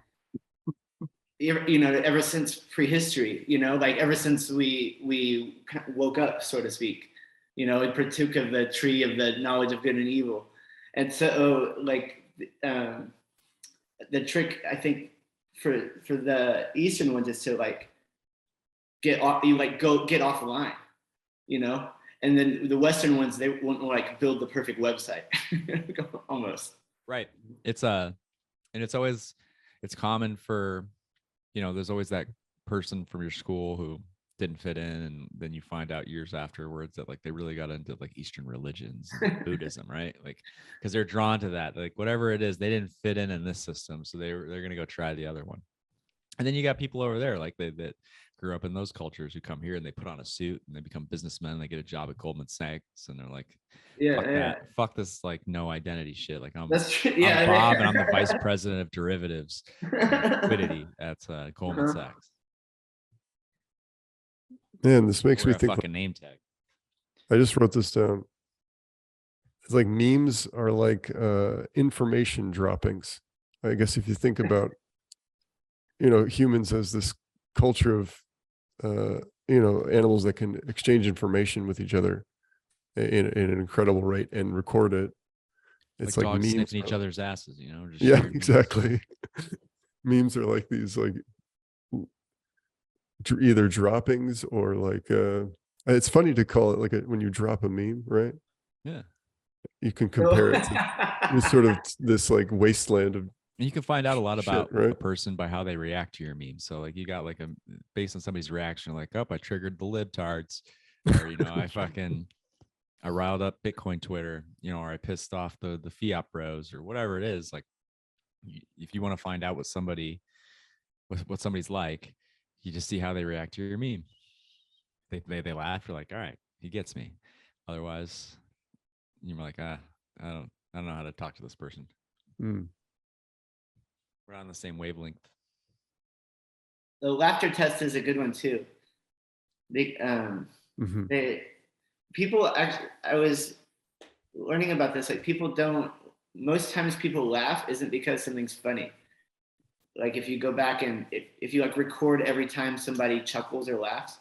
you know, ever since prehistory, you know, like ever since we woke up, so to speak, you know, and partook of the tree of the knowledge of good and evil. And so like the trick, I think, for the Eastern ones is to like get off the line, you know, and then the Western ones, they want to like build the perfect website almost. Right. It's and it's common for, you know, there's always that person from your school who didn't fit in, and then you find out years afterwards that like they really got into like Eastern religions and Buddhism, right? Like because they're drawn to that, like whatever it is, they didn't fit in this system, so they're gonna go try the other one. And then you got people over there like that grew up in those cultures who come here and they put on a suit and they become businessmen, and they get a job at Goldman Sachs, and they're like, fuck this like no identity shit. Like I'm Bob and I'm the vice president of derivatives liquidity at Goldman Sachs. Man, this makes me think. Fucking name tag. I just wrote this down. It's like memes are like information droppings. I guess if you think about, you know, humans as this culture of, you know, animals that can exchange information with each other in an incredible rate and record it. It's like dogs memes sniffing each other's asses, you know? Just yeah, exactly. Memes are like these like either droppings or like it's funny to call it like when you drop a meme, right? Yeah, you can compare it to this sort of this like wasteland of, and you can find out a lot about right? a person by how they react to your meme. So like you got like based on somebody's reaction, like, oh, I triggered the libtards, or you know, I riled up Bitcoin Twitter, you know, or I pissed off the fiat bros, or whatever it is. Like if you want to find out what somebody's like, you just see how they react to your meme. They laugh, you're like, all right, he gets me. Otherwise, you're like, I don't know how to talk to this person. We're on the same wavelength. The laughter test is a good one too. People actually, I was learning about this, like most times people laugh isn't because something's funny. Like if you go back and if you like record every time somebody chuckles or laughs,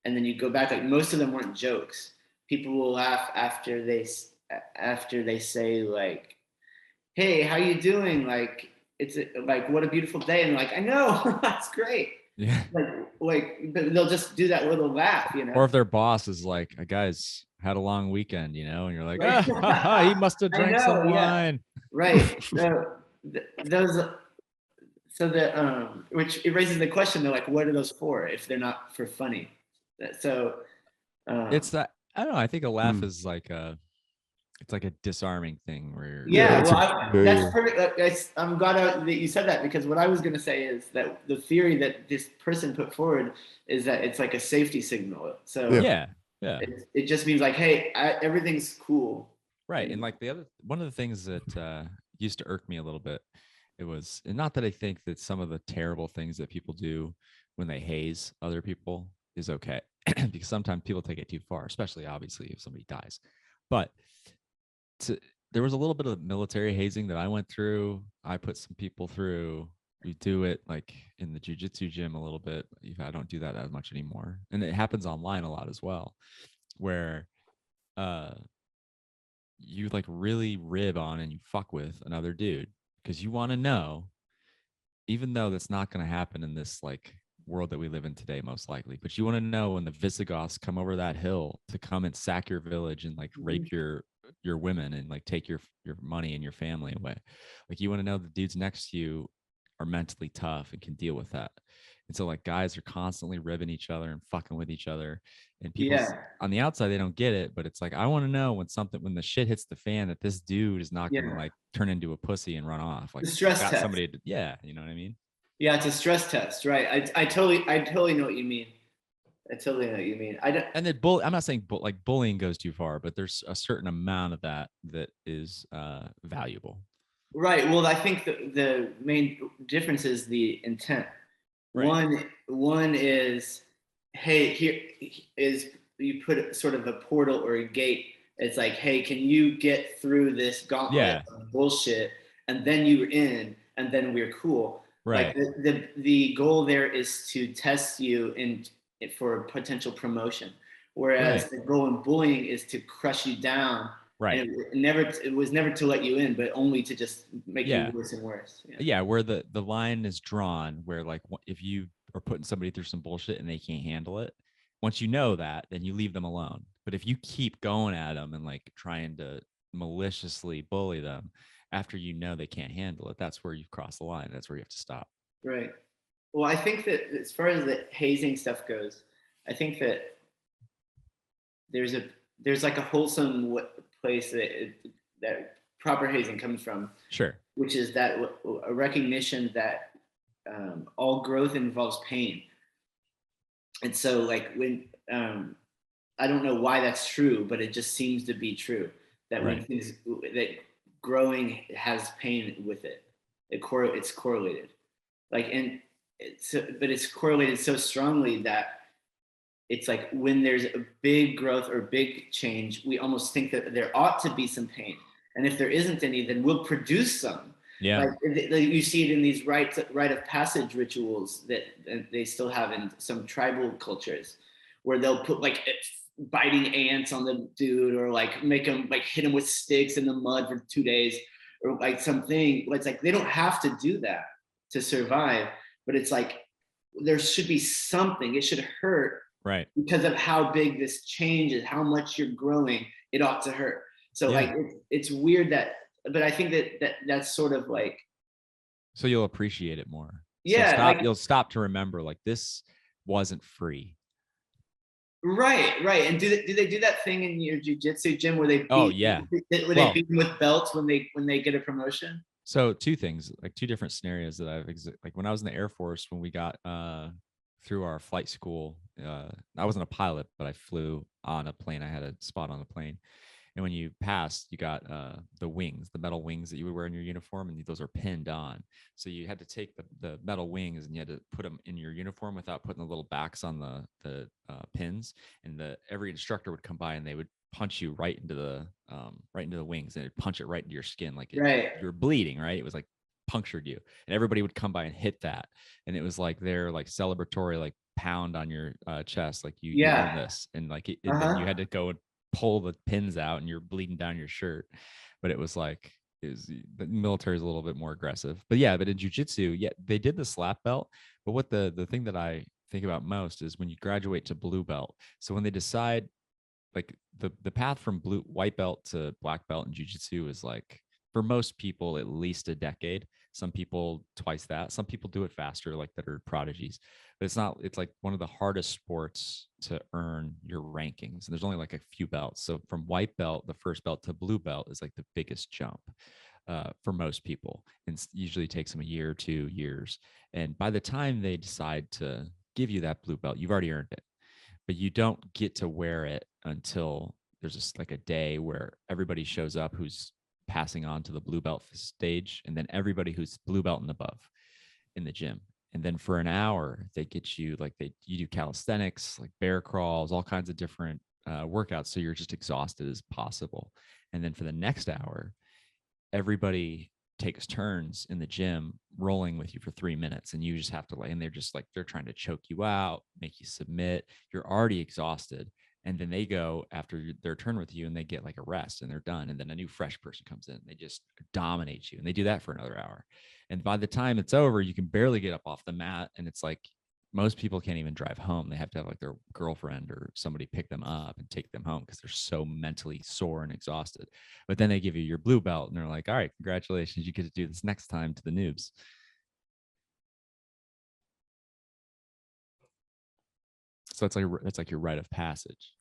and then you go back, like most of them weren't jokes. People will laugh after they say like, hey, how you doing? Like, it's like, what a beautiful day. And like, I know, that's great. Yeah. Like they'll just do that little laugh, you know? Or if their boss is like, guys had a long weekend, you know, and you're like, he must have drank some wine. Right. So So which it raises the question, they're like, what are those for if they're not for funny? So it's that, I don't know. I think a laugh is like it's like a disarming thing where that's perfect. I'm glad that you said that, because what I was going to say is that the theory that this person put forward is that it's like a safety signal. So it just means like, hey, everything's cool. Right. And like one of the things that used to irk me a little bit, it was, and not that I think that some of the terrible things that people do when they haze other people is okay, because sometimes people take it too far, especially obviously if somebody dies. But there was a little bit of military hazing that I went through. I put some people through. We do it like in the jiu-jitsu gym a little bit. I don't do that as much anymore. And it happens online a lot as well, where you like really rib on and you fuck with another dude because you want to know, even though that's not going to happen in this like world that we live in today, most likely, but you want to know when the Visigoths come over that hill to come and sack your village and like rape your women and like take your money and your family away. Like you want to know the dudes next to you are mentally tough and can deal with that. And so like guys are constantly ribbing each other and fucking with each other, and people on the outside, they don't get it, but it's like, I want to know when the shit hits the fan, that this dude is not going to like turn into a pussy and run off. Like the stress test. Somebody you know what I mean? Yeah, it's a stress test, right? I totally know what you mean. I totally know what you mean. And then I'm not saying like bullying goes too far, but there's a certain amount of that is valuable. Right. Well, I think the main difference is the intent. Right. One is, hey, here is, you put sort of a portal or a gate. It's like, hey, can you get through this gauntlet of bullshit? And then you're in, and then we're cool. Right. Like the goal there is to test you for potential promotion. Whereas the goal in bullying is to crush you down. Right. And it was never to let you in, but only to just make you worse and worse. Yeah. Where the line is drawn, where like if you are putting somebody through some bullshit and they can't handle it, once you know that, then you leave them alone. But if you keep going at them and like trying to maliciously bully them after you know they can't handle it, that's where you've crossed the line. That's where you have to stop. Right. Well, I think that as far as the hazing stuff goes, I think that there's like a wholesome place that proper hazing comes from. Sure. Which is that a recognition that all growth involves pain. And so like when I don't know why that's true, but it just seems to be true that when things that growing has pain with it, it's correlated. Like, and but it's correlated so strongly that it's like when there's a big growth or big change, we almost think that there ought to be some pain. And if there isn't any, then we'll produce some. Yeah. Like you see it in these rite of passage rituals that they still have in some tribal cultures, where they'll put like biting ants on the dude, or like make him like hit him with sticks in the mud for 2 days, or like something. It's like they don't have to do that to survive, but it's like there should be something. It should hurt, right? Because of how big this change is, how much you're growing. It ought to hurt. So like it's weird that, but I think that's sort of like, so you'll appreciate it more. Yeah, you'll stop to remember like this wasn't free. Right. And do they do that thing in your jiu-jitsu gym where they beat, they beat them with belts when they get a promotion? So two things, like two different scenarios that like when I was in the Air Force, when we got through our flight school, I wasn't a pilot, but I flew on a plane. I had a spot on the plane. And when you passed, you got the wings, the metal wings that you would wear in your uniform, and those are pinned on. So you had to take the metal wings and you had to put them in your uniform without putting the little backs on the pins. And every instructor would come by and they would punch you right into the wings, and it'd punch it right into your skin, like you were bleeding, right? It was like punctured you, and everybody would come by and hit that, and it was like their like celebratory like pound on your chest, like you earned this, and like and then you had to go and pull the pins out and you're bleeding down your shirt. But it was like, the military is a little bit more aggressive. But in jiu-jitsu, they did the slap belt. But what the thing that I think about most is when you graduate to blue belt. So when they decide, like the path from white belt to black belt in jiu-jitsu is like, for most people, at least a decade. Some people twice that. Some people do it faster, like that are prodigies. But it's like one of the hardest sports to earn your rankings. And there's only like a few belts. So from white belt, the first belt, to blue belt is like the biggest jump for most people. And usually takes them a year or 2 years. And by the time they decide to give you that blue belt, you've already earned it. But you don't get to wear it until there's just like a day where everybody shows up who's passing on to the blue belt stage, and then everybody who's blue belt and above in the gym. And then for an hour, they get you like you do calisthenics, like bear crawls, all kinds of different workouts. So you're just exhausted as possible. And then for the next hour, everybody takes turns in the gym rolling with you for 3 minutes, and you just have to lay, and they're trying to choke you out, make you submit. You're already exhausted. And then they go after their turn with you and they get like a rest and they're done. And then a new fresh person comes in. They just dominate you, and they do that for another hour. And by the time it's over, you can barely get up off the mat. And it's like most people can't even drive home. They have to have like their girlfriend or somebody pick them up and take them home because they're so mentally sore and exhausted. But then they give you your blue belt and they're like, all right, congratulations. You get to do this next time to the noobs. So it's like your rite of passage.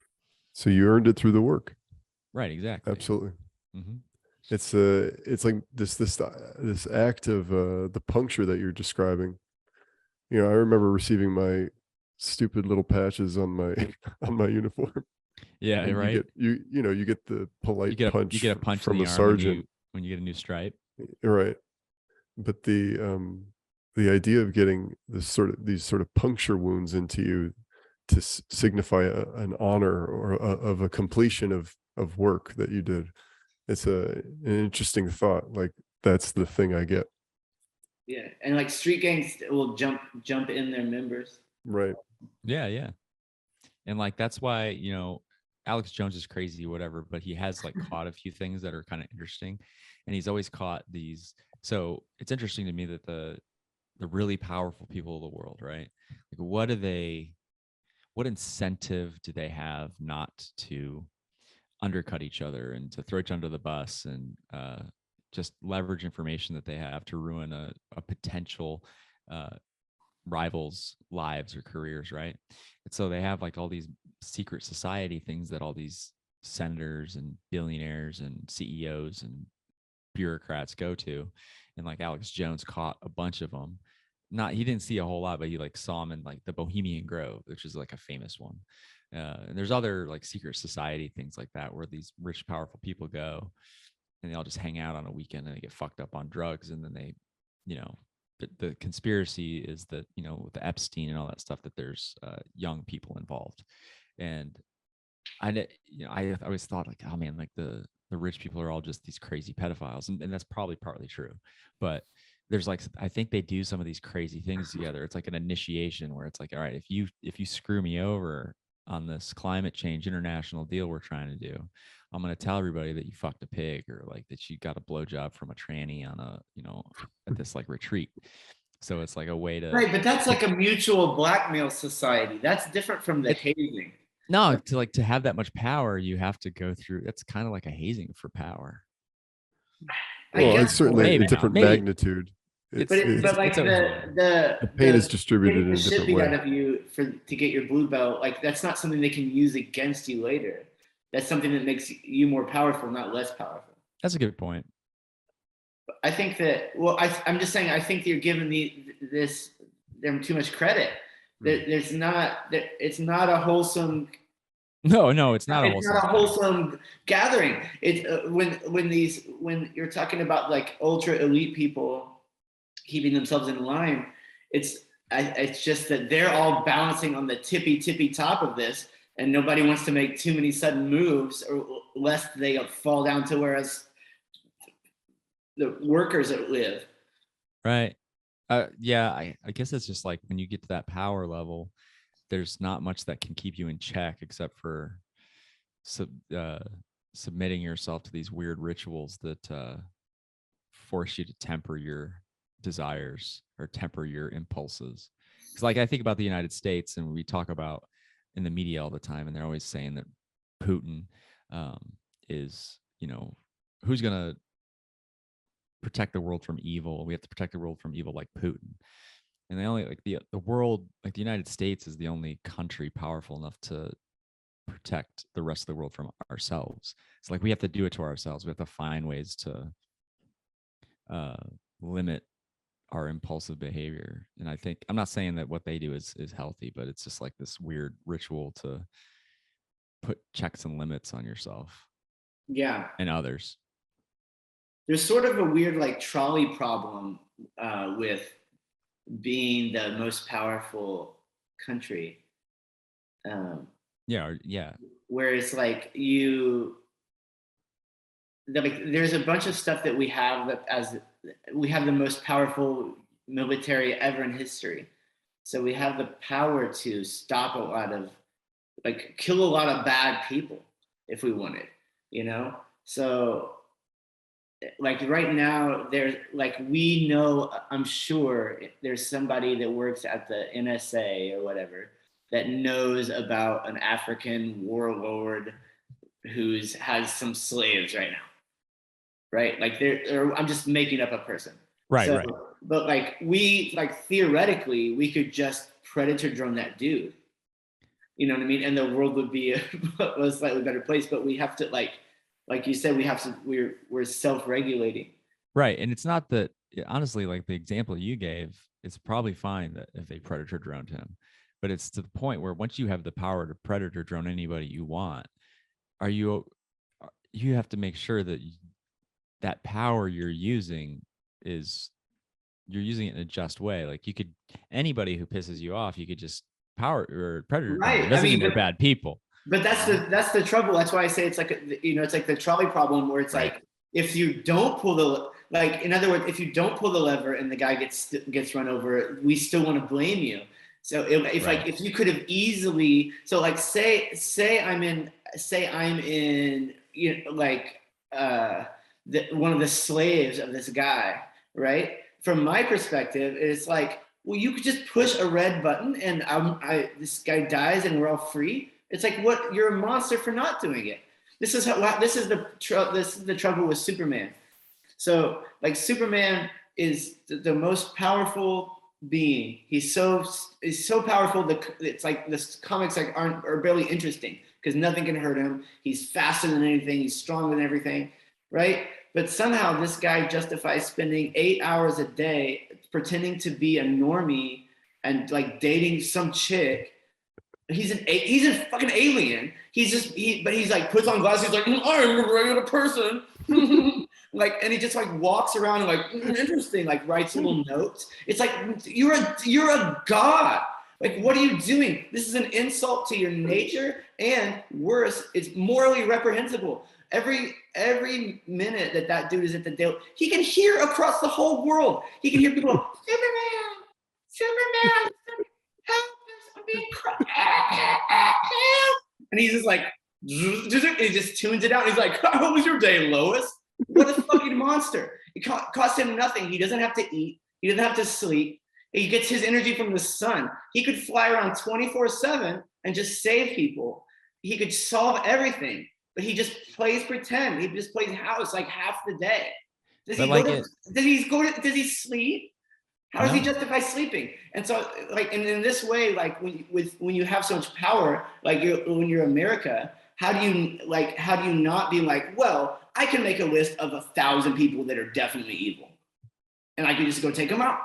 So you earned it through the work. Right. Exactly. Absolutely. Mm-hmm. It's like this act of the puncture that you're describing. You know, I remember receiving my stupid little patches on my on my uniform. Yeah, and right. You get the polite punch. You get a punch from in a the arm sergeant when you get a new stripe. Right. But the idea of getting these sort of puncture wounds into you to signify an honor or of a completion of work that you did, it's an interesting thought. Like that's the thing I get. Yeah, and like street gangs will jump in their members. Right. Yeah. And like that's why, you know, Alex Jones is crazy, whatever, but he has like caught a few things that are kind of interesting. And he's always caught these. So it's interesting to me that the really powerful people of the world, right? Like what incentive do they have not to undercut each other and to throw each under the bus and just leverage information that they have to ruin a potential rivals' lives or careers, right? And so they have like all these secret society things that all these senators and billionaires and CEOs and bureaucrats go to. And like Alex Jones caught a bunch of them. He didn't see a whole lot, but he like saw them in like the Bohemian Grove, which is like a famous one. And there's other like secret society things like that where these rich, powerful people go and they all just hang out on a weekend and they get fucked up on drugs. And then they, you know, the conspiracy is that, you know, with the Epstein and all that stuff, that there's young people involved. And I always thought like, oh man, like the rich people are all just these crazy pedophiles. And that's probably partly true. But there's like, I think they do some of these crazy things together. It's like an initiation where it's like, all right, if you screw me over on this climate change international deal we're trying to do, I'm going to tell everybody that you fucked a pig or like that you got a blowjob from a tranny on a, you know, at this like retreat. So it's like a way to. Right, but that's like a mutual blackmail society. That's different from the hazing. No, to have that much power, you have to go through. That's kind of like a hazing for power. Well, it's certainly a different magnitude. But like the pain is distributed in a different way. Out of you to get your blue belt, like that's not something they can use against you later. That's something that makes you more powerful, not less powerful. That's a good point. I think that. Well, I'm just saying. I think you're giving them too much credit. It's not a wholesome. No, it's not a wholesome gathering. It's when you're talking about like ultra elite people keeping themselves in line, it's just that they're all balancing on the tippy top of this, and nobody wants to make too many sudden moves or lest they fall down to whereas the workers that live. Right. Yeah, I guess it's just like when you get to that power level, there's not much that can keep you in check except for submitting yourself to these weird rituals that force you to temper your desires or temper your impulses. Because like I think about the United States, and we talk about in the media all the time, and they're always saying that Putin is, you know, who's gonna protect the world from evil. We have to protect the world from evil like Putin. And they only like the world, like the United States is the only country powerful enough to protect the rest of the world from ourselves. It's like we have to do it to ourselves. We have to find ways to limit our impulsive behavior. And I think, I'm not saying that what they do is healthy, but it's just like this weird ritual to put checks and limits on yourself. Yeah. And others. There's sort of a weird like trolley problem with being the most powerful country. Yeah. Where it's like there's a bunch of stuff that we have that we have the most powerful military ever in history. So we have the power to stop a lot of, like, kill a lot of bad people if we wanted, you know? So like right now there's like, we know, I'm sure there's somebody that works at the NSA or whatever that knows about an African warlord has some slaves right now, right? Like I'm just making up a person. Right. But like theoretically, we could just predator drone that dude. You know what I mean? And the world would be a slightly better place. But we have to like you said, we're self-regulating. Right. And it's not that, honestly, like the example you gave, it's probably fine that if they predator droned him, but it's to the point where once you have the power to predator drone anybody you want, you have to make sure that that power you're using you're using it in a just way. Like anybody who pisses you off, you could just power or predator drone. It doesn't mean they're bad people. But that's the trouble. That's why I say it's like it's like the trolley problem, where it's like, if you don't pull in other words, if you don't pull the lever and the guy gets run over, we still want to blame you. So if you could have easily, so like say I'm in one of the slaves of this guy, right? From my perspective, it's like, well, you could just push a red button and this guy dies and we're all free. It's like, what? You're a monster for not doing it. This is the trouble with Superman. So like, Superman is the most powerful being. He's so powerful that it's like the comics are barely interesting because nothing can hurt him. He's faster than anything. He's stronger than everything, right? But somehow this guy justifies spending 8 hours a day pretending to be a normie and like dating some chick. He's a fucking alien. But he's like, puts on glasses. He's like, I'm a regular person. Like, and he just like walks around and like, interesting, like writes little notes. It's like, you're a god. Like, what are you doing? This is an insult to your nature, and worse, it's morally reprehensible. Every minute that dude is at the Dale, he can hear across the whole world. He can hear people go, Superman, help us, I'm being and he's just like, he just tunes it out. He's like, how was your day, Lois? What a fucking monster. It costs him nothing. He doesn't have to eat. He doesn't have to sleep. He gets his energy from the sun. He could fly around 24/7 and just save people. He could solve everything, but he just plays pretend. He just plays house like half the day. Does he sleep? How does he justify sleeping? And so, like, and in this way, like when you have so much power, like when you're America, how do you not be like, well, I can make a list of 1,000 people that are definitely evil, and I can just go take them out.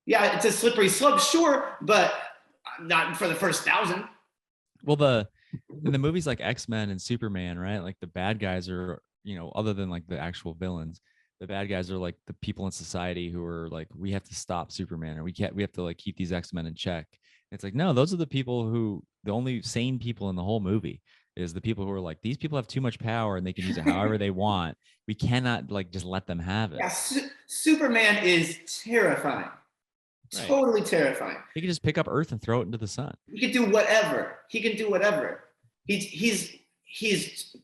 Yeah, it's a slippery slope, sure, but not for the first 1,000. Well, in the movies like X-Men and Superman, right? Like the bad guys are, other than like the actual villains, the bad guys are like the people in society who are like, we have to stop Superman, or we have to like keep these X-Men in check. And it's like, no, those are the only sane people in the whole movie is the people who are like, these people have too much power and they can use it however they want. We cannot like just let them have it. Yeah, Superman is terrifying. Right. Totally terrifying. He can just pick up Earth and throw it into the sun. He can do whatever. He's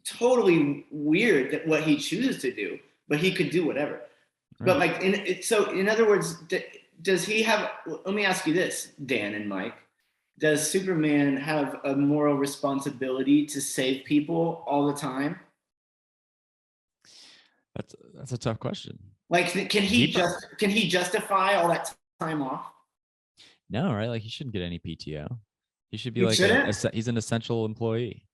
totally weird at what he chooses to do, but he could do whatever. Right. But like, in other words, does he have? Let me ask you this, Dan and Mike: does Superman have a moral responsibility to save people all the time? That's a tough question. Like, can he justify all that time off? No, right? Like he shouldn't get any PTO. He should be he's an essential employee.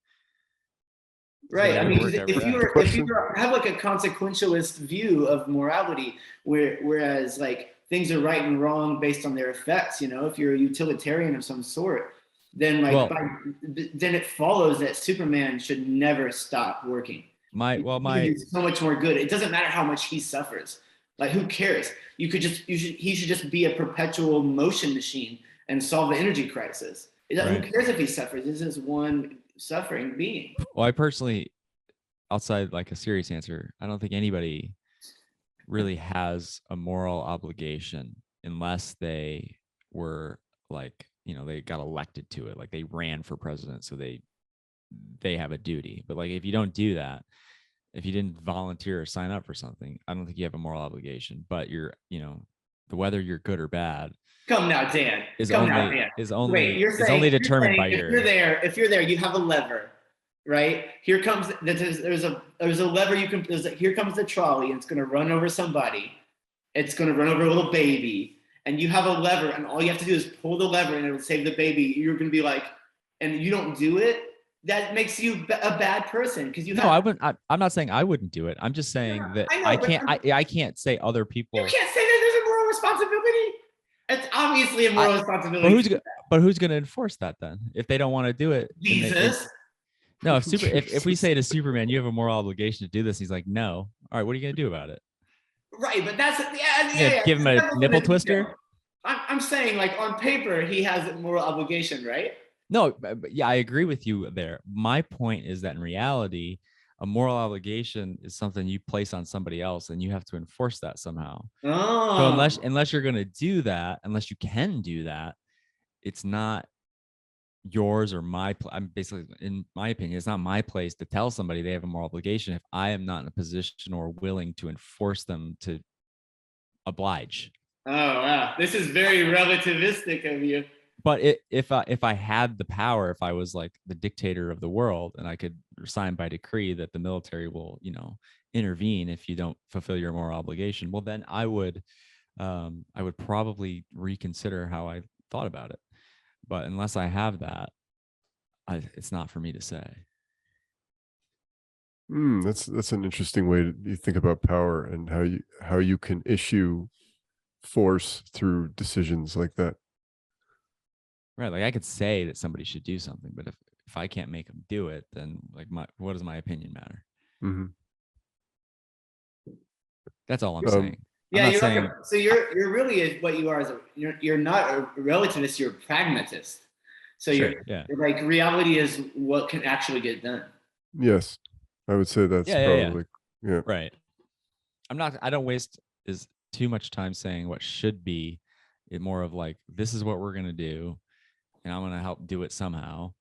Right. I mean, if you have like a consequentialist view of morality, whereas like things are right and wrong based on their effects, if you're a utilitarian of some sort, then then it follows that Superman should never stop working. He can do so much more good. It doesn't matter how much he suffers. Like, who cares? He should just be a perpetual motion machine and solve the energy crisis. Who cares if he suffers? This is one suffering being. Well, I personally, outside like a serious answer, I don't think anybody really has a moral obligation unless they were like, they got elected to it, like they ran for president, so they have a duty. But like, if you don't do that, if you didn't volunteer or sign up for something, I don't think you have a moral obligation. But whether you're good or bad. Come now, Dan. Is only determined by your. If you're there, you have a lever, right? Here comes there's a lever you can. Here comes the trolley, and it's going to run over somebody. It's going to run over a little baby, and you have a lever, and all you have to do is pull the lever, and it will save the baby. You're going to be like, and you don't do it. That makes you a bad person because you. No, I wouldn't. I'm not saying I wouldn't do it. I'm just saying that I can't say other people. You can't say that there's a moral responsibility. It's obviously a moral responsibility. But who's going to enforce that then? If they don't want to do it, Jesus. No, if we say to Superman, you have a moral obligation to do this, he's like, no. All right, what are you going to do about it? Right, but that's give him a nipple twister. I'm saying, like, on paper, he has a moral obligation, right? No, yeah, I agree with you there. My point is that in reality, a moral obligation is something you place on somebody else, and you have to enforce that somehow. Oh. So unless you're going to do that, unless you can do that, it's not yours or my. I'm basically, in my opinion, it's not my place to tell somebody they have a moral obligation if I am not in a position or willing to enforce them to oblige. Oh wow, this is very relativistic of you. But if I had the power, if I was like the dictator of the world, and I could sign by decree that the military will, intervene if you don't fulfill your moral obligation, well, then I would probably reconsider how I thought about it. But unless I have that, it's not for me to say. That's an interesting way to think about power and how you can issue force through decisions like that. Right, like I could say that somebody should do something, but if I can't make them do it, then like what does my opinion matter? Mm-hmm. That's all I'm saying. Yeah, so you're really what you are is you're not a relativist, you're a pragmatist. So you're like, reality is what can actually get done. Yes, I would say that's probably right. I don't waste too much time saying what should be. It more of like, this is what we're gonna do, and I'm gonna help do it somehow.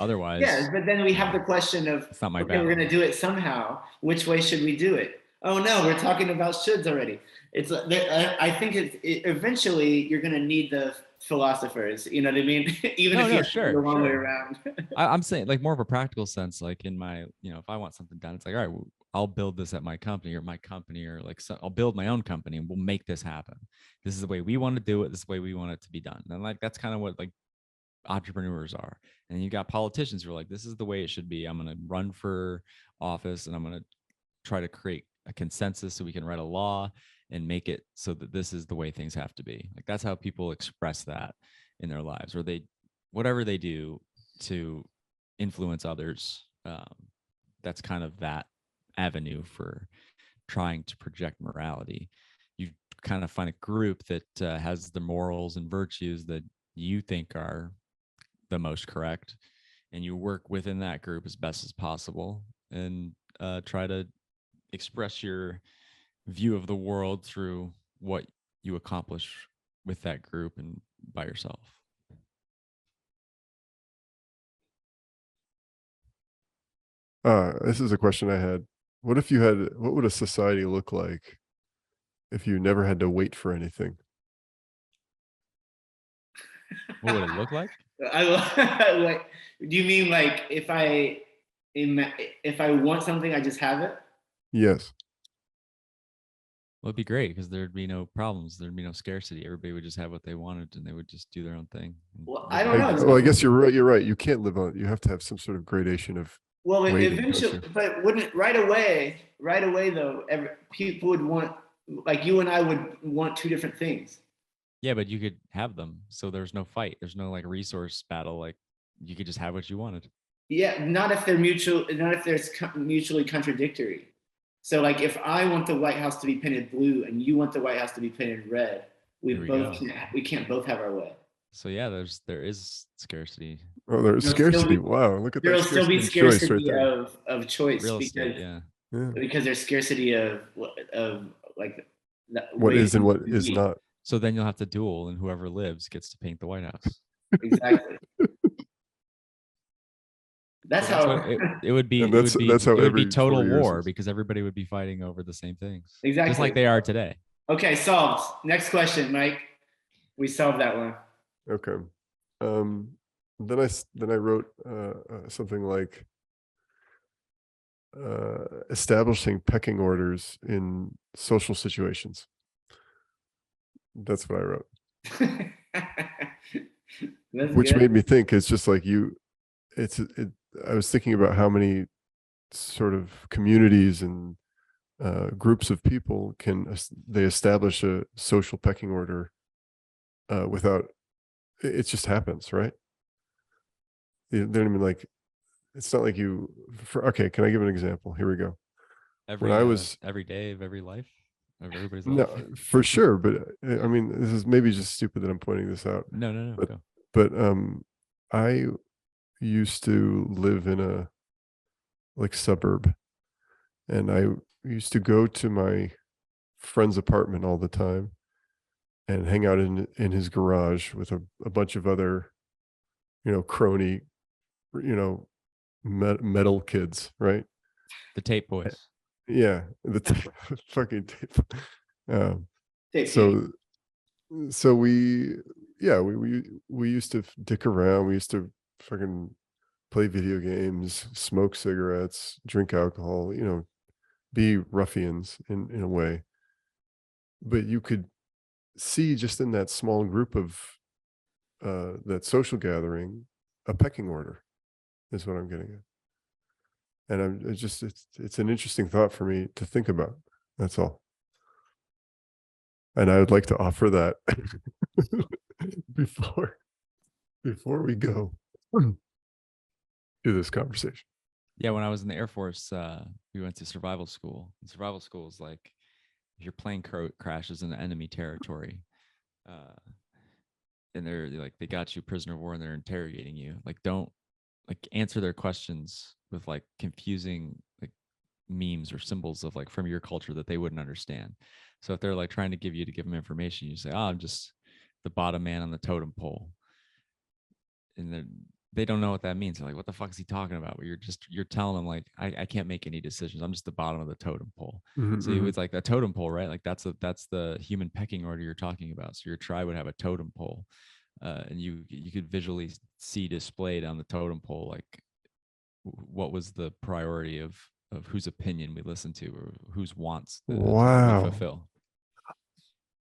Otherwise, but then we have the question of, it's not my we're gonna do it somehow. Which way should we do it? Oh no, we're talking about shoulds already. I think eventually you're gonna need the philosophers. You know what I mean? Even if you're the wrong way around. I'm saying like more of a practical sense. Like in my, if I want something done, it's like, all right, I'll build this at my company or like, so I'll build my own company and we'll make this happen. This is the way we want to do it. This is the way we want it to be done. And like, that's kind of what like entrepreneurs are. And you got politicians who are like, this is the way it should be. I'm going to run for office and I'm going to try to create a consensus so we can write a law and make it so that this is the way things have to be. Like that's how people express that in their lives, or whatever they do to influence others. That's kind of that avenue for trying to project morality. You kind of find a group that has the morals and virtues that you think are the most correct, and you work within that group as best as possible and try to express your view of the world through what you accomplish with that group and by yourself. This is a question I had. What would a society look like if you never had to wait for anything? What would it look like? Like, do you mean like if I want something, I just have it? Yes. Well, it'd be great because there'd be no problems. There'd be no scarcity. Everybody would just have what they wanted, and they would just do their own thing. Well, I don't know. Well, I guess you're right. You're right. You can't live on. You have to have some sort of gradation of. Well, waiting, eventually, but wouldn't right away though, people would want, like you and I would want two different things. Yeah, but you could have them, so there's no fight. There's no like resource battle. Like you could just have what you wanted. Yeah, not if they're mutually contradictory. So like if I want the White House to be painted blue and you want the White House to be painted red, we can't both have our way. So yeah, there is scarcity. Oh, there's scarcity. Wow, look at that. There'll still be scarcity of choice Real estate, because there's scarcity of like what is and what is not. So then you'll have to duel, and whoever lives gets to paint the White House. Exactly. That's how it would be. It would be total war because everybody would be fighting over the same things. Exactly, just like they are today. Okay, solved. Next question, Mike. We solved that one. Okay. Then I wrote something like establishing pecking orders in social situations. That's what I wrote. Which made me think it's just like I was thinking about how many sort of communities and groups of people they establish a social pecking order without it just happens, right? They don't even like, it's not like okay, can I give an example? Here we go. Every day of every life of everybody's life. No, for sure, but I mean, this is maybe just stupid that I'm pointing this out. No. But I used to live in a suburb, and I used to go to my friend's apartment all the time and hang out in his garage with a bunch of other, crony, metal kids, right? The tape boys. Yeah, the fucking tape. So we used to dick around. We used to fucking play video games, smoke cigarettes, drink alcohol, be ruffians in a way. But you could see just in that small group of that social gathering, a pecking order is what I'm getting at. And it's an interesting thought for me to think about. That's all. And I would like to offer that before we go to this conversation. Yeah, when I was in the Air Force, we went to survival school. And survival school is like if your plane crashes in enemy territory, and they're like they got you prisoner of war and they're interrogating you. Like don't answer their questions with like confusing like memes or symbols of like from your culture that they wouldn't understand. So if they're like trying to give them information, you say, "Oh, I'm just the bottom man on the totem pole," and they don't know what that means. They're like, "What the fuck is he talking about?" But you're telling them like, I can't make any decisions. I'm just the bottom of the totem pole. Mm-hmm. So it's like a totem pole, right? Like that's the human pecking order you're talking about. So your tribe would have a totem pole, and you could visually see displayed on the totem pole like what was the priority of whose opinion we listen to or whose wants we fulfill.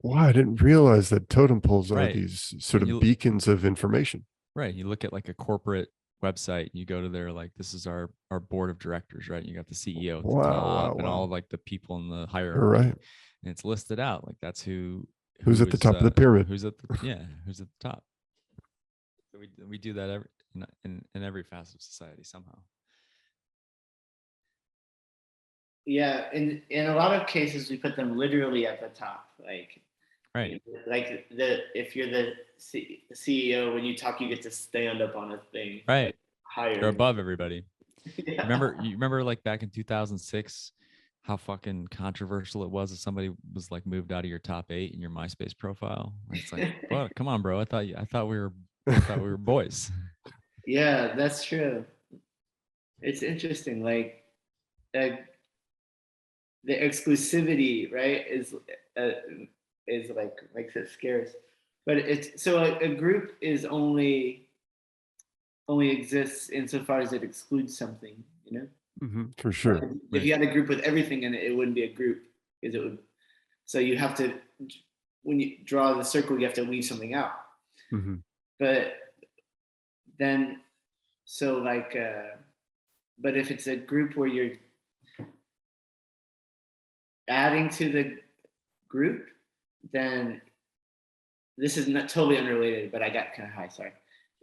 Wow, I didn't realize that totem poles are these sort of beacons of information. Right. You look at like a corporate website, you go to their like, this is our board of directors, right? You got the CEO at the top and all like the people in the hierarchy. Right. And it's listed out like that's who's at the top of the pyramid. Who's at the top. So we do that in every facet of society somehow. Yeah, in a lot of cases we put them literally at the top, like right. Like if you're the CEO, when you talk, you get to stand up on a thing. Right. Higher. You're above everybody. Yeah. You remember like back in 2006, how fucking controversial it was if somebody was like moved out of your top 8 in your MySpace profile. It's like, well, come on, bro. I thought we were boys. Yeah, that's true. It's interesting. Like the exclusivity, right, is like makes it scarce. But it's so a group is only exists insofar as it excludes something, Mm-hmm, for sure. If you had a group with everything in it, it wouldn't be a group because it would. So you have to, when you draw the circle, you have to leave something out. Mm-hmm. But then, so like, but if it's a group where you're adding to the group, then this is not totally unrelated, but I got kind of high, sorry.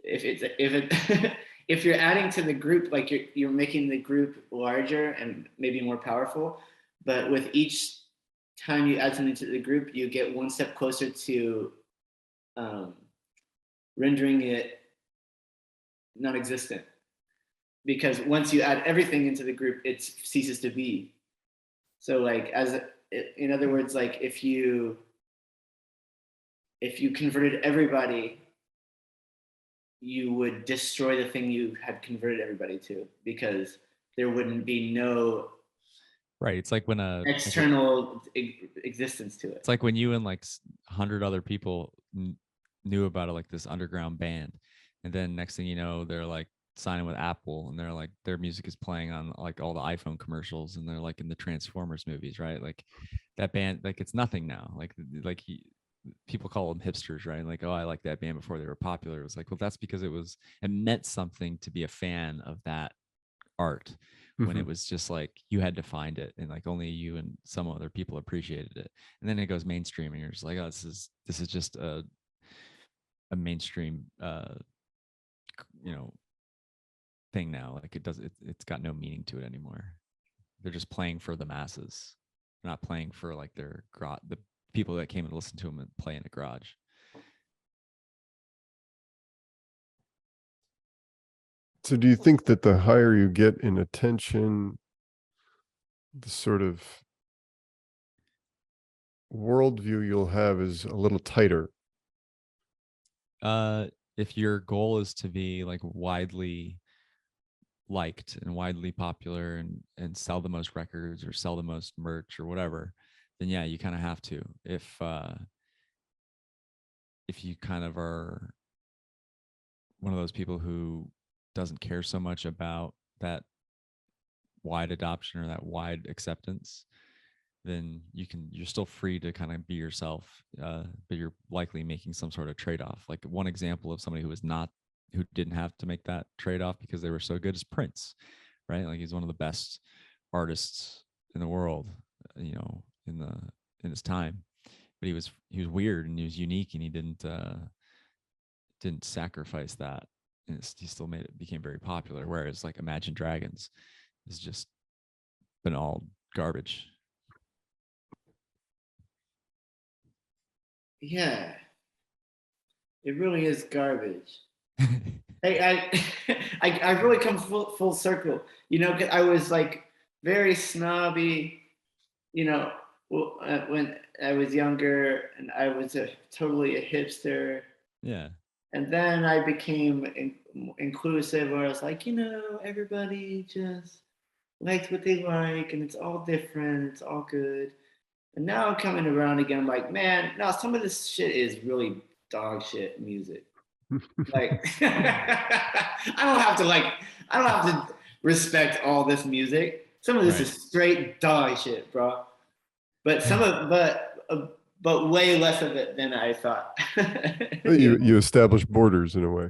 If you're adding to the group, like you're making the group larger and maybe more powerful, but with each time you add something to the group, you get one step closer to rendering it non-existent. Because once you add everything into the group, it ceases to be. So like, in other words, like if you converted everybody, you would destroy the thing you had converted everybody to, because there wouldn't be no right. It's like when external existence to it. It's like when you and like 100 other people knew about it, like this underground band, and then next thing you know, they're like signing with Apple, and they're like their music is playing on like all the iPhone commercials, and they're like in the Transformers movies, right? Like that band, like it's nothing now. Like people call them hipsters, right? Like, oh, I like that band before they were popular. It was like, well, that's because it meant something to be a fan of that art, when it was just like you had to find it, and like only you and some other people appreciated it. And then it goes mainstream, and you're just like, oh, this is just a mainstream thing now. Like it's got no meaning to it anymore. They're just playing for the masses. They're not playing for like the people that came and listened to them and play in a garage. So do you think that the higher you get in attention, the sort of worldview you'll have is a little tighter? If your goal is to be like widely liked and widely popular and sell the most records or sell the most merch or whatever, then yeah, you kind of have to. If you kind of are one of those people who doesn't care so much about that wide adoption or that wide acceptance, then you're still free to kind of be yourself, but you're likely making some sort of trade-off. Like one example of somebody who didn't have to make that trade-off because they were so good is Prince, right? Like he's one of the best artists in the world, in his time, but he was weird and he was unique, and he didn't sacrifice that, and he still became very popular. Whereas like Imagine Dragons has just been all garbage. Yeah, it really is garbage. I really come full circle. I was like very snobby, when I was younger, and I was totally a hipster. Yeah. And then I became inclusive, where I was like, everybody just likes what they like, and it's all different, it's all good. And now I'm coming around again. I'm like, man, no, some of this shit is really dog shit music. Like, I don't have to respect all this music. Some of this is straight dog shit, bro. But but way less of it than I thought. You establish borders in a way.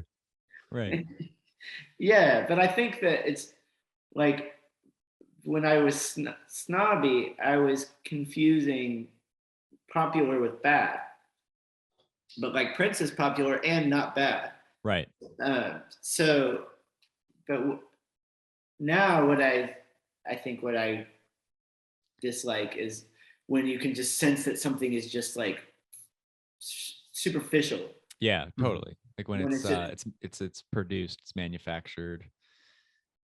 Right. Yeah, but I think that it's like when I was snobby, I was confusing popular with bad. But like Prince is popular and not bad. Right. But now what I dislike is when you can just sense that something is just like superficial. Yeah, totally. Like when it's produced, it's manufactured.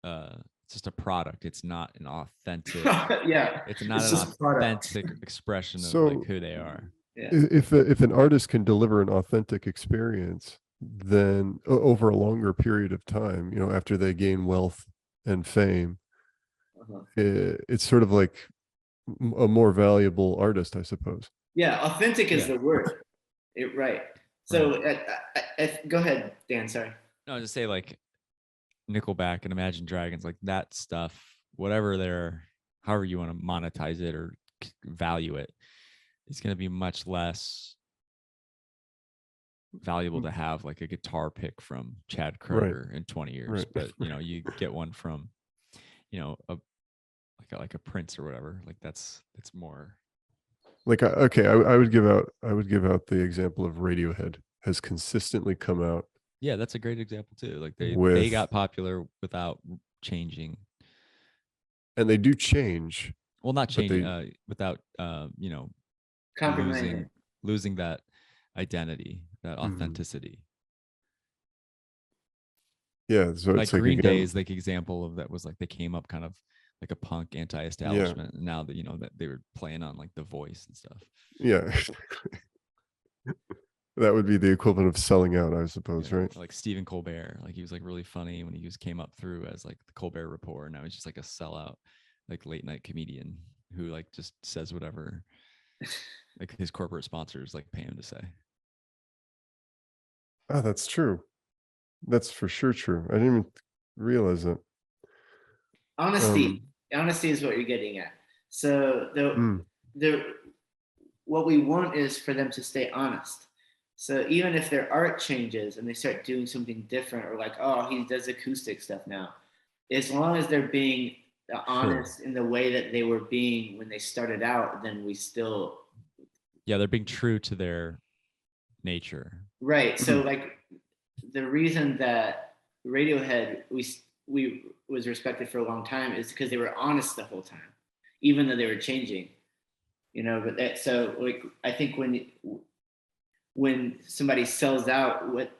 It's just a product. It's not an authentic. Yeah, it's not an authentic expression of like who they are. Yeah. If an artist can deliver an authentic experience, then over a longer period of time, after they gain wealth and fame, it's sort of like a more valuable artist, I suppose. Yeah, authentic is the word. Right. So go ahead, Dan. Sorry. No, just say like Nickelback and Imagine Dragons, like that stuff, whatever however you want to monetize it or value it. it's going to be much less valuable to have like a guitar pick from Chad Kroeger in 20 years. But, you know, you get one from, you know, like a Prince or whatever. Like it's more like, okay, I would give out the example of Radiohead has consistently come out. Yeah, that's a great example too. Like they got popular without changing. And they do change. Well, not changing, without you know, losing that identity, that authenticity. Yeah, so like it's like Green Day's like example of that was like they came up kind of like a punk anti-establishment, and now that, you know, that they were playing on like The Voice and stuff. Yeah. That would be the equivalent of selling out, I suppose, right? Like Stephen Colbert, like he was like really funny when he came up through as like the Colbert Report. Now he's just like a sellout, like late night comedian who like just says whatever like his corporate sponsors like pay him to say. Oh, that's true. That's for sure true. I didn't even realize that. Honesty is what you're getting at. So what we want is for them to stay honest. So even if their art changes and they start doing something different, or like, oh, he does acoustic stuff now, as long as they're being honest in the way that they were being when they started out, then we still. Yeah, they're being true to their nature. Right. So like the reason that Radiohead we was respected for a long time is because they were honest the whole time, even though they were changing. You know, but that, so like I think when somebody sells out, like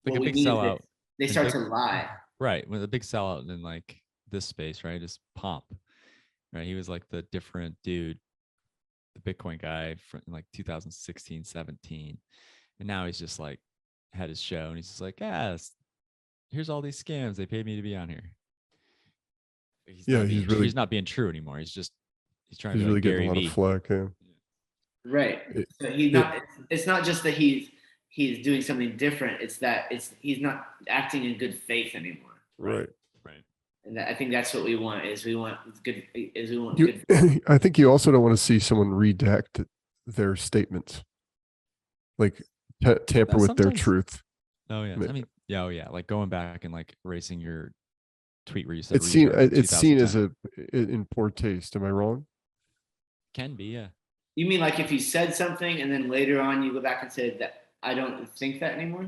a big sellout, they start to lie. Right. With a big sellout in like this space, right, is Pomp. Right. He was like the different dude, the Bitcoin guy from like 2016, 17. And now he's just like had his show and he's just like, yes, here's all these scams. They paid me to be on here. He's not being true anymore. He's trying to be really like getting Gary a lot of flack. Yeah. Right. So it's not just that he's doing something different. It's that he's not acting in good faith anymore. Right. And I think that's what we want. Good. I think you also don't want to see someone redact their statements, like tamper with their truth. Oh yeah. I mean, yeah. Like going back and like erasing your tweet where you said it's seen as in poor taste. Am I wrong? Can be, yeah. You mean like if you said something and then later on you go back and said that I don't think that anymore?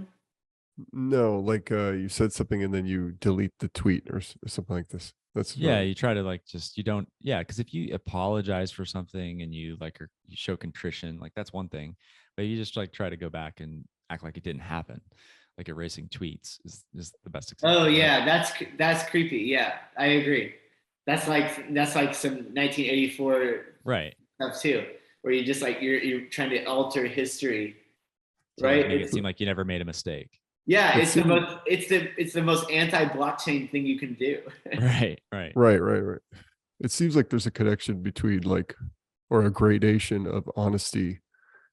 No, like you said something and then you delete the tweet or something like this. That's you try to like you don't, because if you apologize for something and you like you show contrition, like that's one thing, but you just like try to go back and act like it didn't happen. Like erasing tweets is the best example. Oh yeah, right? That's creepy. Yeah, I agree. That's like some 1984 stuff too, where you just like you're trying to alter history, right? Make it seem like you never made a mistake. Yeah, it's the most anti-blockchain thing you can do. Right. It seems like there's a connection between or a gradation of honesty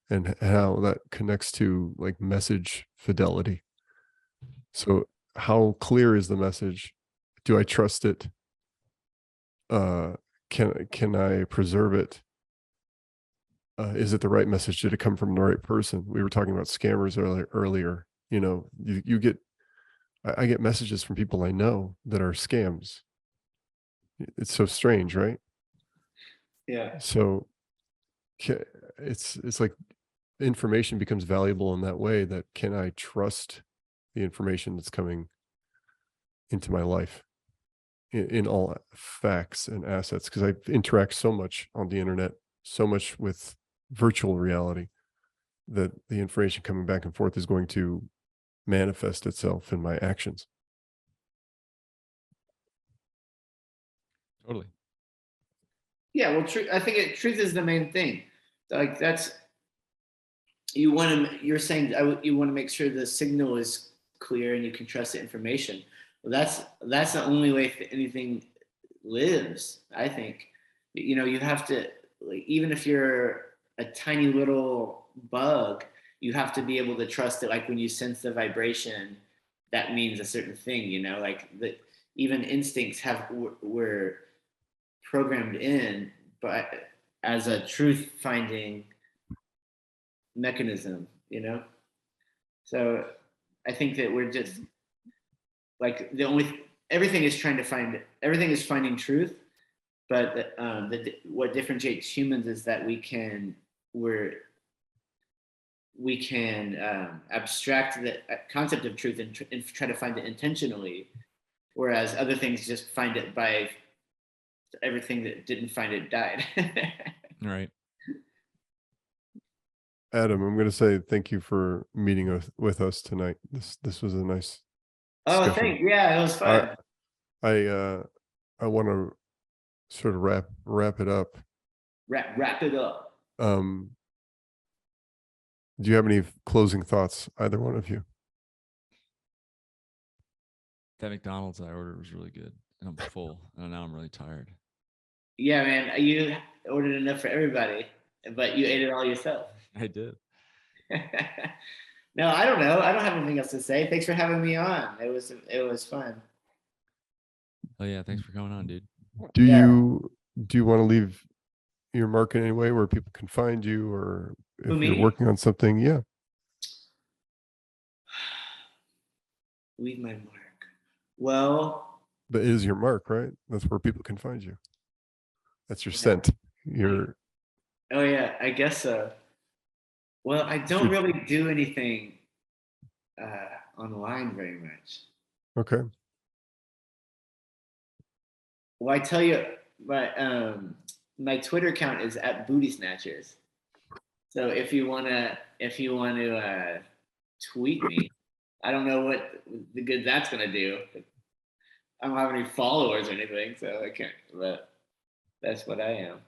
and how that connects to like message fidelity. So how clear is the message? Do I trust it? Can I preserve it? Is it the right message? Did it come from the right person? We were talking about scammers earlier. You know, I get messages from people I know that are scams. It's so strange, right? Yeah. So it's like information becomes valuable in that way, that can I trust the information that's coming into my life in all facts and assets? Because I interact so much on the internet, so much with virtual reality, that the information coming back and forth is going to manifest itself in my actions. Totally. Yeah, well, I think truth is the main thing. Like you're saying you want to make sure the signal is clear and you can trust the information. Well, that's the only way anything lives, I think. You know, you have to, like, even if you're a tiny little bug, you have to be able to trust it. Like when you sense the vibration, that means a certain thing, you know, like even instincts were programmed in, but as a truth finding mechanism, you know? So I think that we're just like everything is finding truth, but what differentiates humans is that we can abstract the concept of truth and try to find it intentionally, whereas other things just find it by everything that didn't find it died. Right. Adam, I'm going to say thank you for meeting with us tonight. This was a nice discussion. Thanks. Yeah, it was fun. I want to sort of wrap it up. Wrap it up. Do you have any closing thoughts, either one of you? That McDonald's I ordered was really good, and I'm full, and now I'm really tired. Yeah, man, you ordered enough for everybody, but you ate it all yourself. I did. No, I don't know. I don't have anything else to say. Thanks for having me on. It was fun. Oh yeah, thanks for coming on, dude. Do you want to leave your mark in any way where people can find you, or if you're working on something? Yeah. Leave my mark. Well, that is your mark, right? That's where people can find you. That's your scent. Oh yeah, I guess so. Well, I don't really do anything online very much. Okay. Well, I tell you, my Twitter account is @BootySnatchers. So if you wanna tweet me, I don't know what the good that's gonna do. I don't have any followers or anything, so I can't. But that's what I am.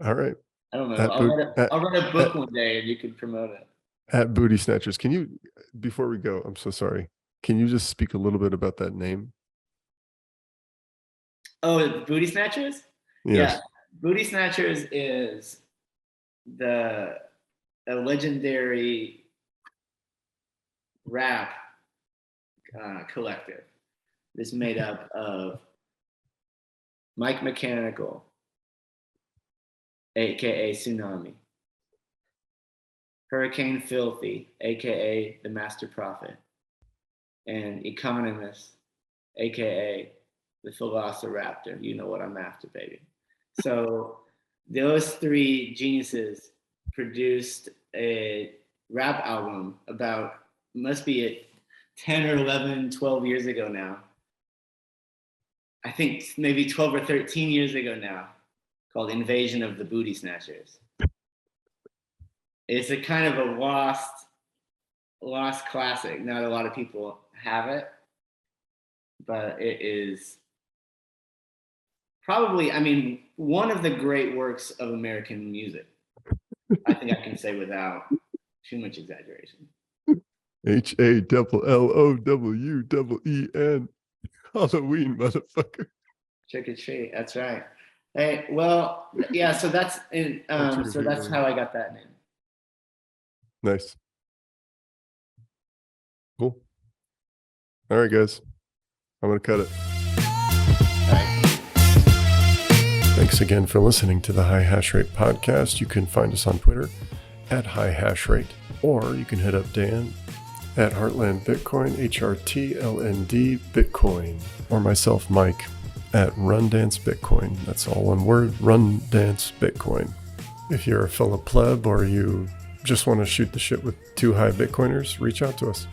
All right. I don't know. I'll write a book one day, and you can promote it. @BootySnatchers. Can you, before we go, I'm so sorry. Can you just speak a little bit about that name? Oh, Booty Snatchers? Yes. Yeah. Booty Snatchers is a legendary rap collective. It's made up of Mike Mechanical, aka Tsunami, Hurricane Filthy, aka the Master Prophet, and Economist, aka the Velociraptor. You know what I'm after, baby. So those three geniuses produced a rap album must be 10 or 11, 12 years ago now. I think maybe 12 or 13 years ago now, called Invasion of the Booty Snatchers. It's a kind of a lost classic. Not a lot of people have it, but it is probably, one of the great works of American music. I think I can say without too much exaggeration. HALLOWEN. Halloween, motherfucker. Trick or treat. That's right. Hey, well, yeah. So that's that's how I got that name. Nice. Cool. All right, guys. I'm gonna cut it. Thanks again for listening to the High Hash Rate podcast. You can find us on Twitter @HighHashRate, or you can hit up Dan @Heartland Bitcoin, HRTLND Bitcoin, or myself, Mike, @Rundance Bitcoin. That's all one word, Rundance Bitcoin. If you're a fellow pleb or you just want to shoot the shit with two high Bitcoiners, reach out to us.